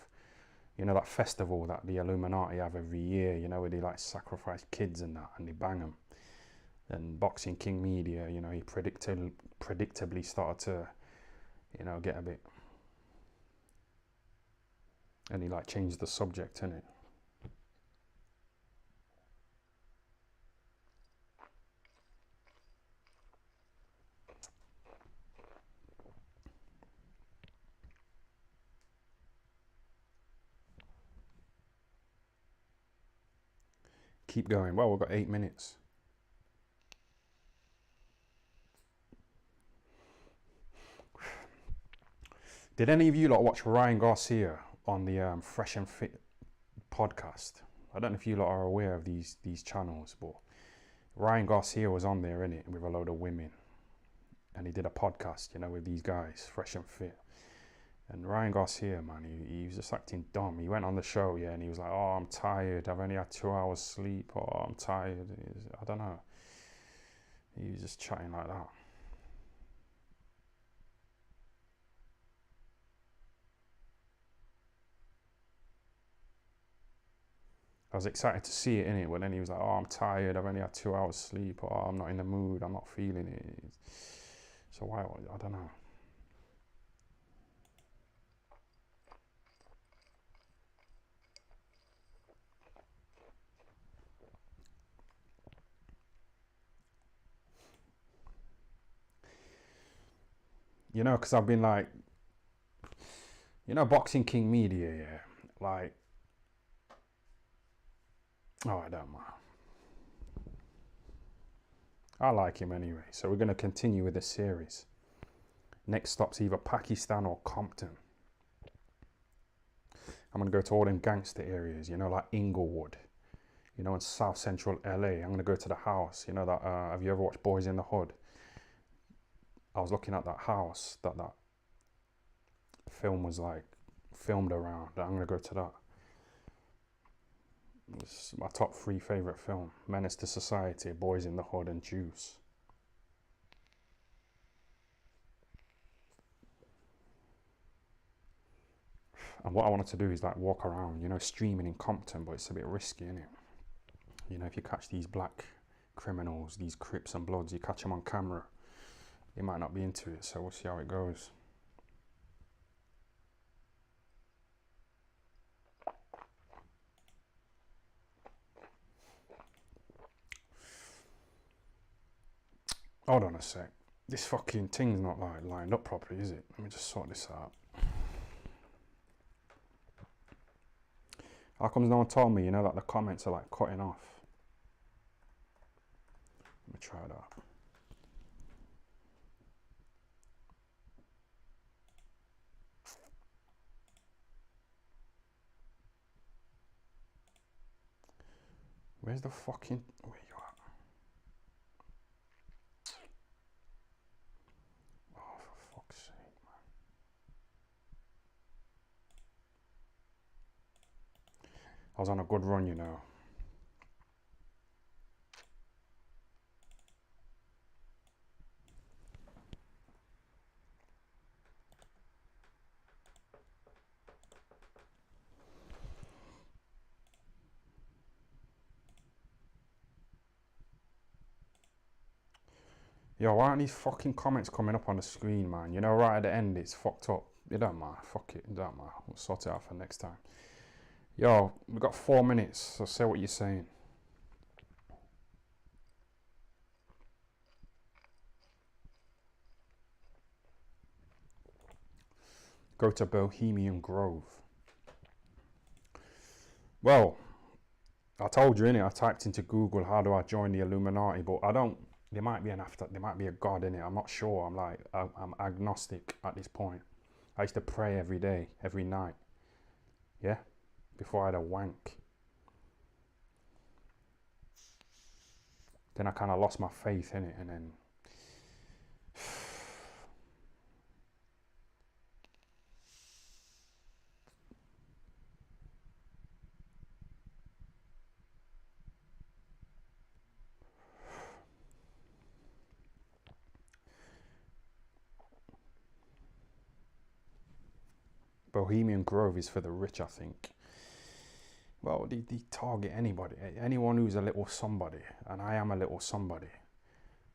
That festival that the Illuminati have every year, where they like sacrifice kids and that, and they bang them. And Boxing King Media, he predictably started to, get a bit, and he like changed the subject in it. Keep going. Well, we've got 8 minutes. Did any of you lot watch Ryan Garcia on the Fresh and Fit podcast? I don't know if you lot are aware of these channels, but Ryan Garcia was on there, innit, with a load of women. And he did a podcast, with these guys, Fresh and Fit. And Ryan Garcia, man, he was just acting dumb. He went on the show, yeah, and he was like, oh, I'm tired. I've only had 2 hours sleep. Oh, I'm tired. I don't know. He was just chatting like that. I was excited to see it in it, but then he was like, oh, I'm tired. I've only had 2 hours sleep. Oh, I'm not in the mood. I'm not feeling it. So why? I don't know. Because I've been like, Boxing King Media, yeah. Like, oh, I don't know. I like him anyway. So we're going to continue with the series. Next stop's either Pakistan or Compton. I'm going to go to all them gangster areas, like Inglewood, in South Central LA. I'm going to go to the house, that, have you ever watched Boys in the Hood? I was looking at that house that film was like filmed around. I'm going to go to that. It's my top 3 favourite film. Menace to Society, Boys in the Hood, and Juice. And what I wanted to do is like walk around, streaming in Compton, but it's a bit risky, isn't it? If you catch these black criminals, these Crips and Bloods, you catch them on camera, they might not be into it, so we'll see how it goes. Hold on a sec. This fucking thing's not like lined up properly, is it? Let me just sort this out. How comes no one told me, that the comments are like cutting off? Let me try that. Where's the fucking... Where you at? Oh, for fuck's sake, man. I was on a good run, Yo, why aren't these fucking comments coming up on the screen, man? Right at the end, it's fucked up. It don't matter. Fuck it. It don't matter. We'll sort it out for next time. Yo, we've got 4 minutes, so say what you're saying. Go to Bohemian Grove. Well, I told you, innit? I typed into Google, how do I join the Illuminati? But I don't. There might be an after. There might be a God in it. I'm not sure. I'm agnostic at this point. I used to pray every day, every night. Yeah, before I had a wank. Then I kind of lost my faith in it, and then Bohemian Grove is for the rich, I think. Well, they target anybody, anyone who's a little somebody, and I am a little somebody.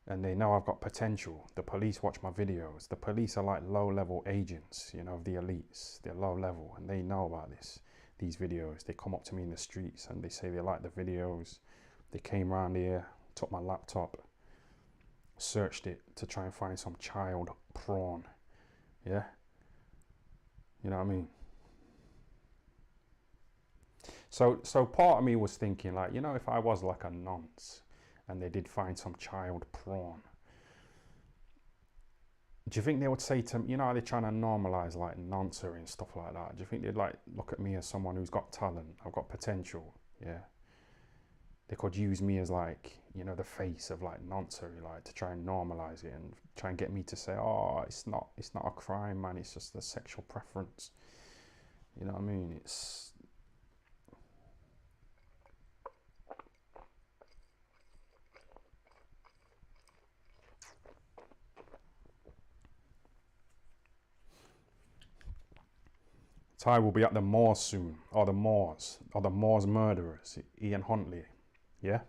And they know I've got potential. The police watch my videos. The police are like low-level agents, you know, of the elites. They're low-level, and they know about these videos. They come up to me in the streets, and they say they like the videos. They came around here, took my laptop, searched it to try and find some child porn. Yeah? You know what I mean? So part of me was thinking, like, you know, if I was like a nonce and they did find some child porn, do you think they would say to me, you know how they're trying to normalize like noncery and stuff like that? Do you think they'd like look at me as someone who's got talent, I've got potential? Yeah. They could use me as like, you know, the face of like noncery, like to try and normalize it and try and get me to say, oh, it's not a crime, man, it's just a sexual preference. You know what I mean? It's Ty will be at the Moors soon, or the Moors murderers, Ian Huntley, yeah,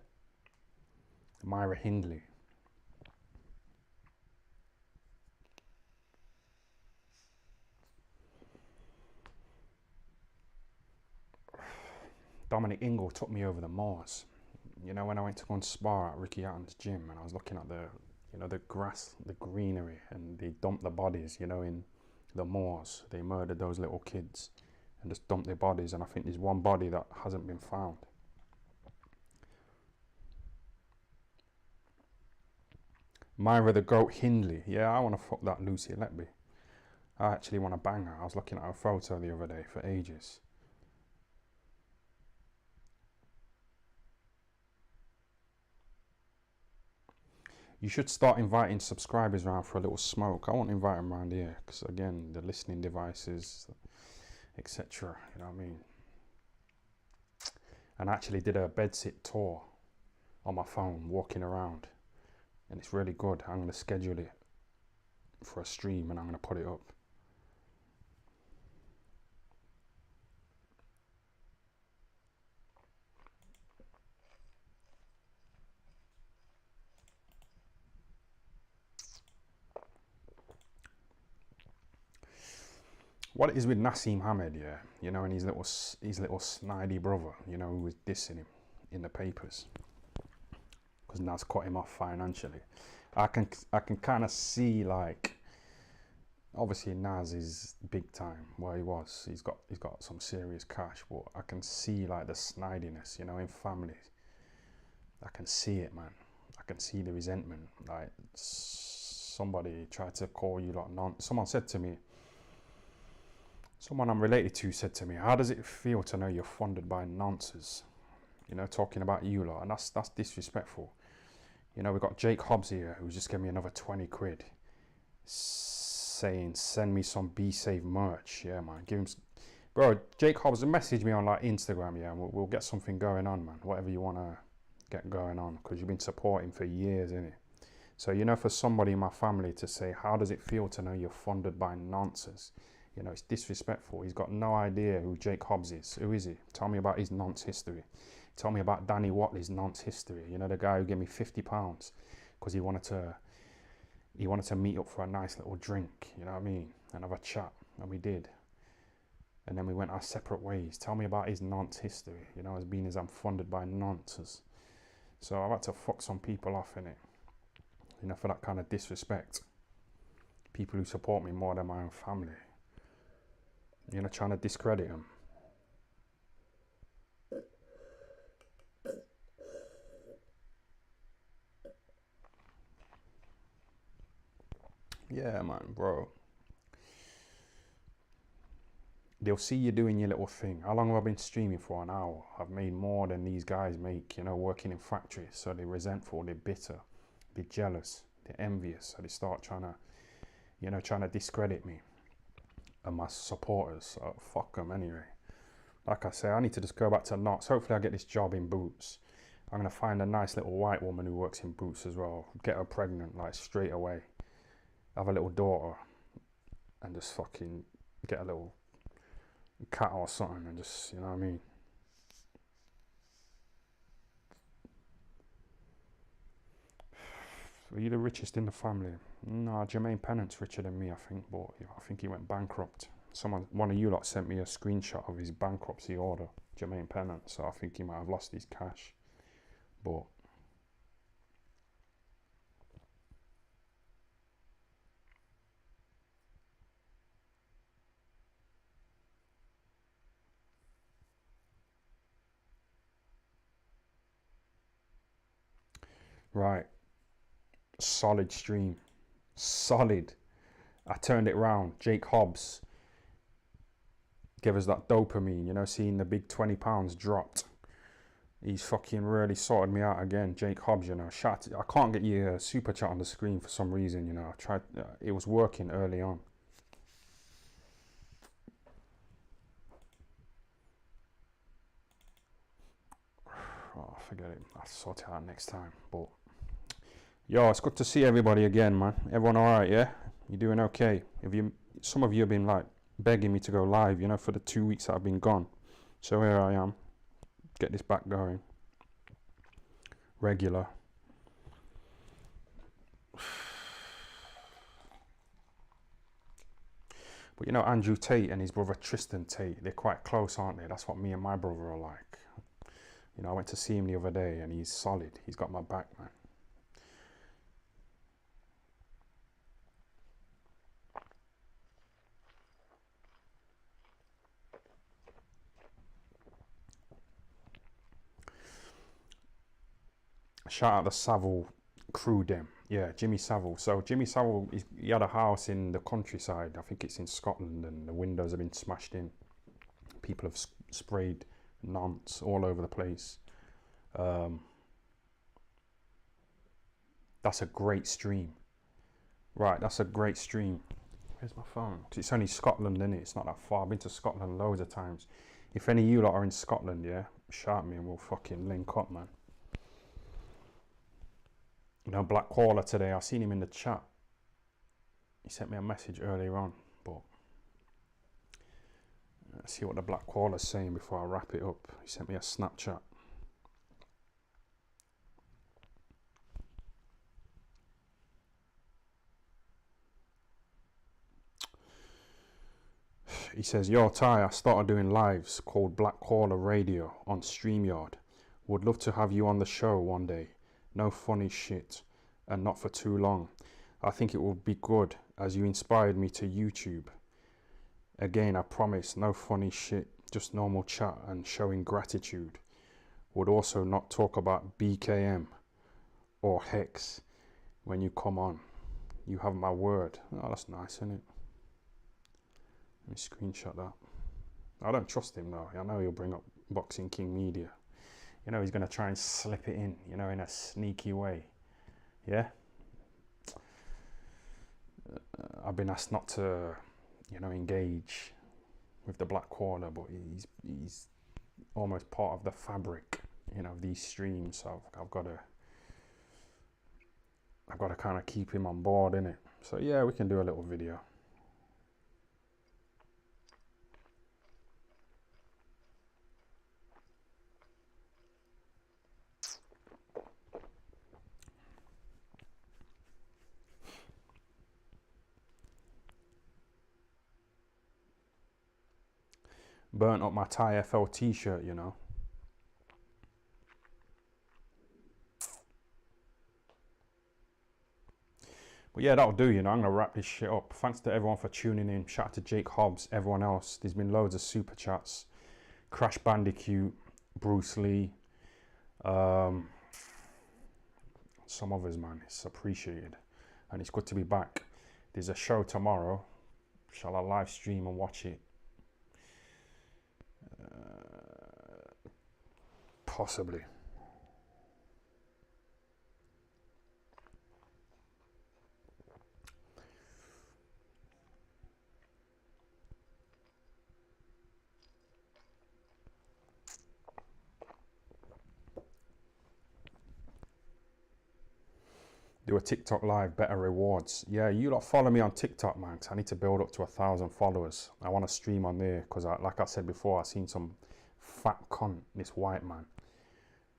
Myra Hindley. Dominic Ingle took me over the Moors. You know, when I went to go and spar at Ricky Hatton's gym, and I was looking at the grass, the greenery, and they dumped the bodies, you know, in the Moors. They murdered those little kids and just dumped their bodies, and I think there's one body that hasn't been found. Myra the Goat Hindley. Yeah, I want to fuck that Lucy Letby. I actually want to bang her. I was looking at her photo the other day for ages. You should start inviting subscribers around for a little smoke. I won't invite them around here because, again, the listening devices, etc. You know what I mean? And I actually did a bedsit tour on my phone, walking around, and it's really good. I'm going to schedule it for a stream and I'm going to put it up. What it is with Nassim Hamed, yeah, you know, and his little snidey brother, you know, who was dissing him in the papers because Nas cut him off financially. I can kind of see, like, obviously Nas is big time where he was. He's got some serious cash, but I can see like the snidiness, you know, in families. I can see it, man. I can see the resentment. Like, somebody tried to call you like someone said to me, someone I'm related to said to me, how does it feel to know you're funded by nonces? You know, talking about you lot, and that's disrespectful. You know, we've got Jake Hobbs here, who's just gave me another 20 quid, saying, send me some Be Safe merch. Yeah, man, give him, bro, Jake Hobbs, message me on like Instagram, yeah, and we'll get something going on, man, whatever you want to get going on, because you've been supporting for years, innit? So, you know, for somebody in my family to say, how does it feel to know you're funded by nonces? You know, it's disrespectful. He's got no idea who Jake Hobbs is. Who is he? Tell me about his nonce history. Tell me about Danny Watley's nonce history. You know, the guy who gave me £50 because he wanted to meet up for a nice little drink, you know what I mean, and have a chat, and we did. And then we went our separate ways. Tell me about his nonce history, you know, as being as I'm funded by nonces. So I've had to fuck some people off in it, you know, for that kind of disrespect. People who support me more than my own family. You know, trying to discredit them. Yeah, man, bro. They'll see you doing your little thing. How long have I been streaming for? An hour. I've made more than these guys make, you know, working in factories. So they're resentful, they're bitter, they're jealous, they're envious. So they start trying to, you know, trying to discredit me and my supporters. So fuck them anyway. Like I say, I need to just go back to knots. Hopefully I get this job in Boots. I'm going to find a nice little white woman who works in Boots as well. Get her pregnant, like, straight away. Have a little daughter. And just fucking get a little cat or something and just, you know what I mean? Are you the richest in the family? No, Jermaine Pennant's richer than me, I think, but I think he went bankrupt. One of you lot sent me a screenshot of his bankruptcy order, Jermaine Pennant, so I think he might have lost his cash. But right, solid stream, solid. I turned it round. Jake Hobbs gave us that dopamine, you know, seeing the big £20 dropped. He's fucking really sorted me out again. Jake Hobbs, you know, I can't get your super chat on the screen for some reason, you know. I tried, it was working early on. Oh, forget it. I'll sort it out next time. But yo, it's good to see everybody again, man. Everyone all right? Yeah, you doing okay? Some of you have been like begging me to go live, you know, for the 2 weeks that I've been gone. So here I am. Get this back going. Regular. But you know, Andrew Tate and his brother Tristan Tate, they're quite close, aren't they? That's what me and my brother are like. You know, I went to see him the other day and he's solid. He's got my back, man. Shout out the Savile crew, them. Yeah, Jimmy Savile. So Jimmy Savile, he had a house in the countryside. I think it's in Scotland, and the windows have been smashed in. People have sprayed nonce all over the place. That's a great stream. Right, that's a great stream. Where's my phone? It's only Scotland, innit? It's not that far. I've been to Scotland loads of times. If any of you lot are in Scotland, yeah, shout me and we'll fucking link up, man. You know, Black Caller today, I seen him in the chat. He sent me a message earlier on, but let's see what the Black Caller's saying before I wrap it up. He sent me a Snapchat. He says, yo, Ty, I started doing lives called Black Caller Radio on StreamYard. Would love to have you on the show one day. No funny shit, and not for too long. I think it would be good, as you inspired me to YouTube. Again, I promise, no funny shit, just normal chat and showing gratitude. Would also not talk about BKM or Hex when you come on. You have my word. Oh, that's nice, isn't it? Let me screenshot that. I don't trust him though. I know he'll bring up Boxing King Media. You know, he's going to try and slip it in, you know, in a sneaky way. Yeah? I've been asked not to, you know, engage with the Black Caller, but he's almost part of the fabric, you know, of these streams. So I've got to kind of keep him on board, innit? So yeah, we can do a little video. Burnt up my Thai FL t-shirt, you know. But yeah, that'll do, you know. I'm going to wrap this shit up. Thanks to everyone for tuning in. Shout out to Jake Hobbs, everyone else. There's been loads of super chats. Crash Bandicoot, Bruce Lee. Some others, man. It's appreciated. And it's good to be back. There's a show tomorrow. Shall I live stream and watch it? Possibly. Do a TikTok live, better rewards. Yeah, you lot follow me on TikTok, man, 'cause I need to build up to 1,000 followers. I want to stream on there because, like I said before, I seen some fat cunt, this white man.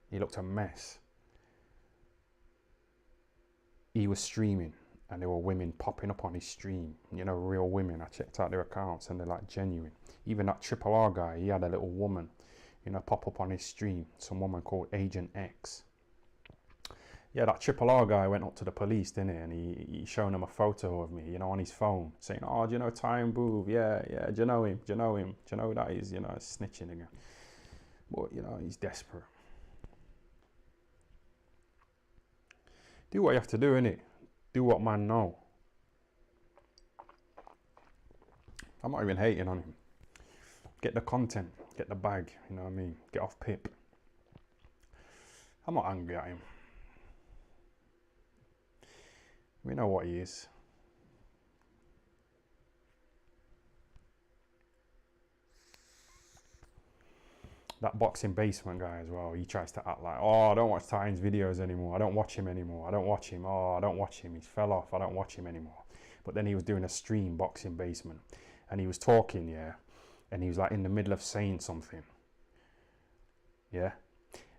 He looked a mess. He was streaming and there were women popping up on his stream. You know, real women. I checked out their accounts and they're like genuine. Even that Triple R guy, he had a little woman, you know, pop up on his stream. Some woman called Agent X. Yeah, that Triple R guy went up to the police, didn't he? And he shown him a photo of me, you know, on his phone, saying, "Oh, do you know Ty and Boov? Yeah, do you know him? Do you know him? Do you know who that is?" You know, snitching again. But, you know, he's desperate. Do what you have to do, innit? Do what man know. I'm not even hating on him. Get the content, get the bag, you know what I mean? Get off pip. I'm not angry at him. We know what he is. That boxing basement guy as well, he tries to act like, "Oh, I don't watch Tyne's videos anymore. I don't watch him anymore. I don't watch him. Oh, I don't watch him. He's fell off. I don't watch him anymore." But then he was doing a stream, boxing basement, and he was talking, yeah, and he was like in the middle of saying something, yeah,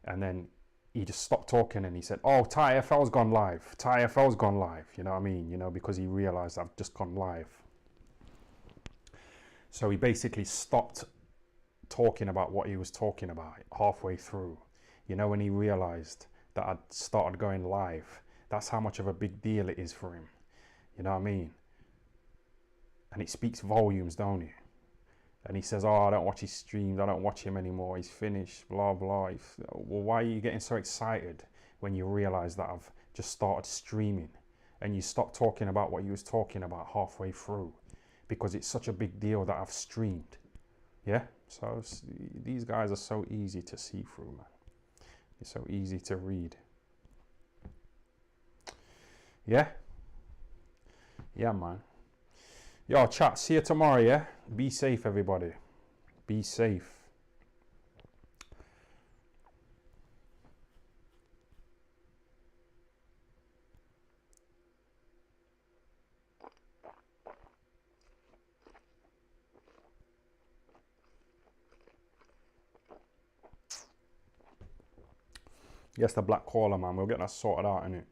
and then he just stopped talking and he said, "Oh, Ty FL's gone live. Ty FL's gone live." You know what I mean? You know, because he realized I've just gone live. So he basically stopped talking about what he was talking about halfway through. You know, when he realized that I'd started going live, that's how much of a big deal it is for him. You know what I mean? And it speaks volumes, don't it? And he says, "Oh, I don't watch his streams. I don't watch him anymore. He's finished, blah, blah." Well, why are you getting so excited when you realize that I've just started streaming and you stop talking about what you was talking about halfway through? Because it's such a big deal that I've streamed. Yeah? So these guys are so easy to see through, man. It's so easy to read. Yeah? Yeah, man. Yo, chat, see you tomorrow, yeah? Be safe, everybody. Be safe. Yes, the black caller, man. We'll get that sorted out, innit?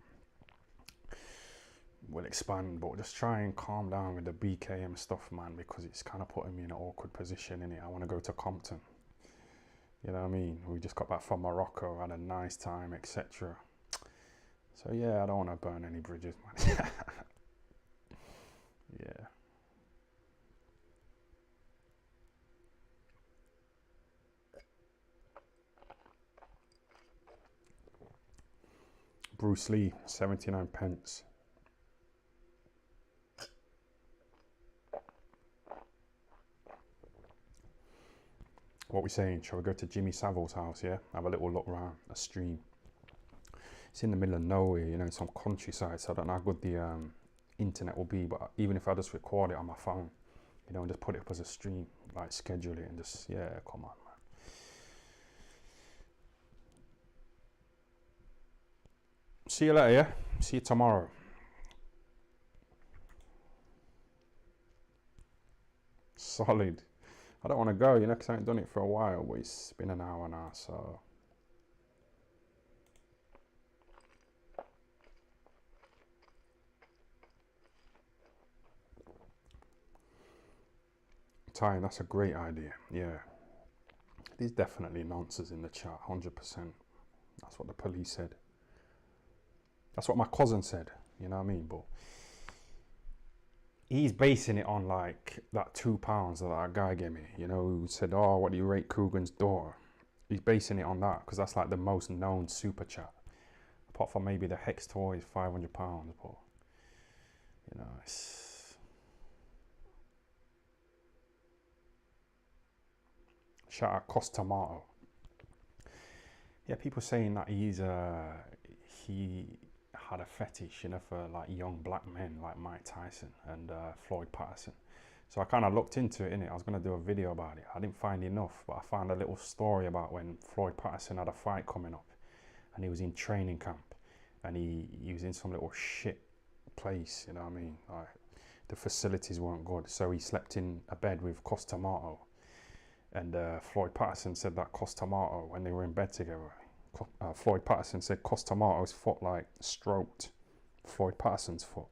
We'll expand, but just try and calm down with the BKM stuff, man, because it's kind of putting me in an awkward position, innit? I want to go to Compton. You know what I mean? We just got back from Morocco, had a nice time, etc. So yeah, I don't want to burn any bridges, man. Yeah. Bruce Lee, 79 pence. What we saying? Shall we go to Jimmy Savile's house, yeah? Have a little look around, a stream. It's in the middle of nowhere, you know, in some countryside, so I don't know how good the internet will be, but even if I just record it on my phone, you know, and just put it up as a stream, like schedule it and just, yeah, come on, man. See you later, yeah? See you tomorrow. Solid. I don't want to go, you know, because I haven't done it for a while, but it's been an hour now, so. Ty, that's a great idea, yeah. There's definitely nonsense in the chat, 100%. That's what the police said. That's what my cousin said, you know what I mean? But he's basing it on like that £2 that guy gave me, you know, who said, "Oh, what do you rate Coogan's daughter?" He's basing it on that because that's like the most known super chat. Apart from maybe the Hex toy is £500, but you know, it's Shout out Costamato. Yeah, people saying that he had a fetish, for like young black men like Mike Tyson and Floyd Patterson. So I kind of looked into it, innit? I was going to do a video about it. I didn't find enough, but I found a little story about when Floyd Patterson had a fight coming up and he was in training camp and he was in some little shit place, you know what I mean? Like, the facilities weren't good. So he slept in a bed with Costamato. And Floyd Patterson said that Costamato, when they were in bed together, Floyd Patterson said Costamato's foot like stroked Floyd Patterson's foot.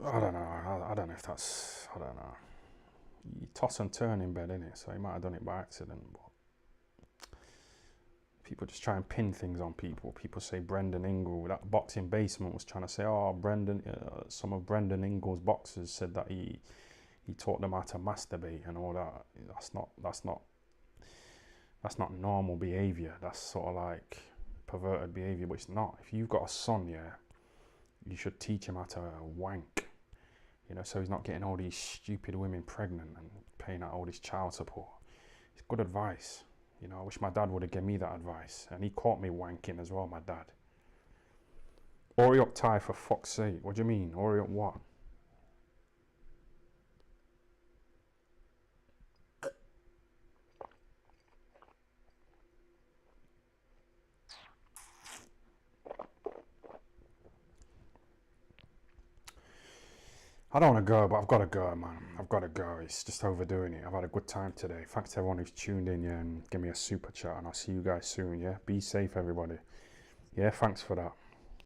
I don't know. I don't know if that's. I don't know. You toss and turn in bed, innit? So he might have done it by accident. But people just try and pin things on people. People say Brendan Ingle, that boxing basement, was trying to say, oh, some of Brendan Ingle's boxers said that he taught them how to masturbate and all that. That's not normal behavior. That's sort of like perverted behavior, but it's not. If you've got a son, yeah, you should teach him how to wank, so he's not getting all these stupid women pregnant and paying out all this child support. It's good advice. I wish my dad would have given me that advice. And he caught me wanking as well, my dad. Hurry up, Ty, for fuck's sake. What do you mean? Hurry up what? I don't want to go, but I've got to go, man. I've got to go. It's just overdoing it. I've had a good time today. Thanks to everyone who's tuned in, yeah, and give me a super chat. And I'll see you guys soon, yeah? Be safe, everybody. Yeah, thanks for that.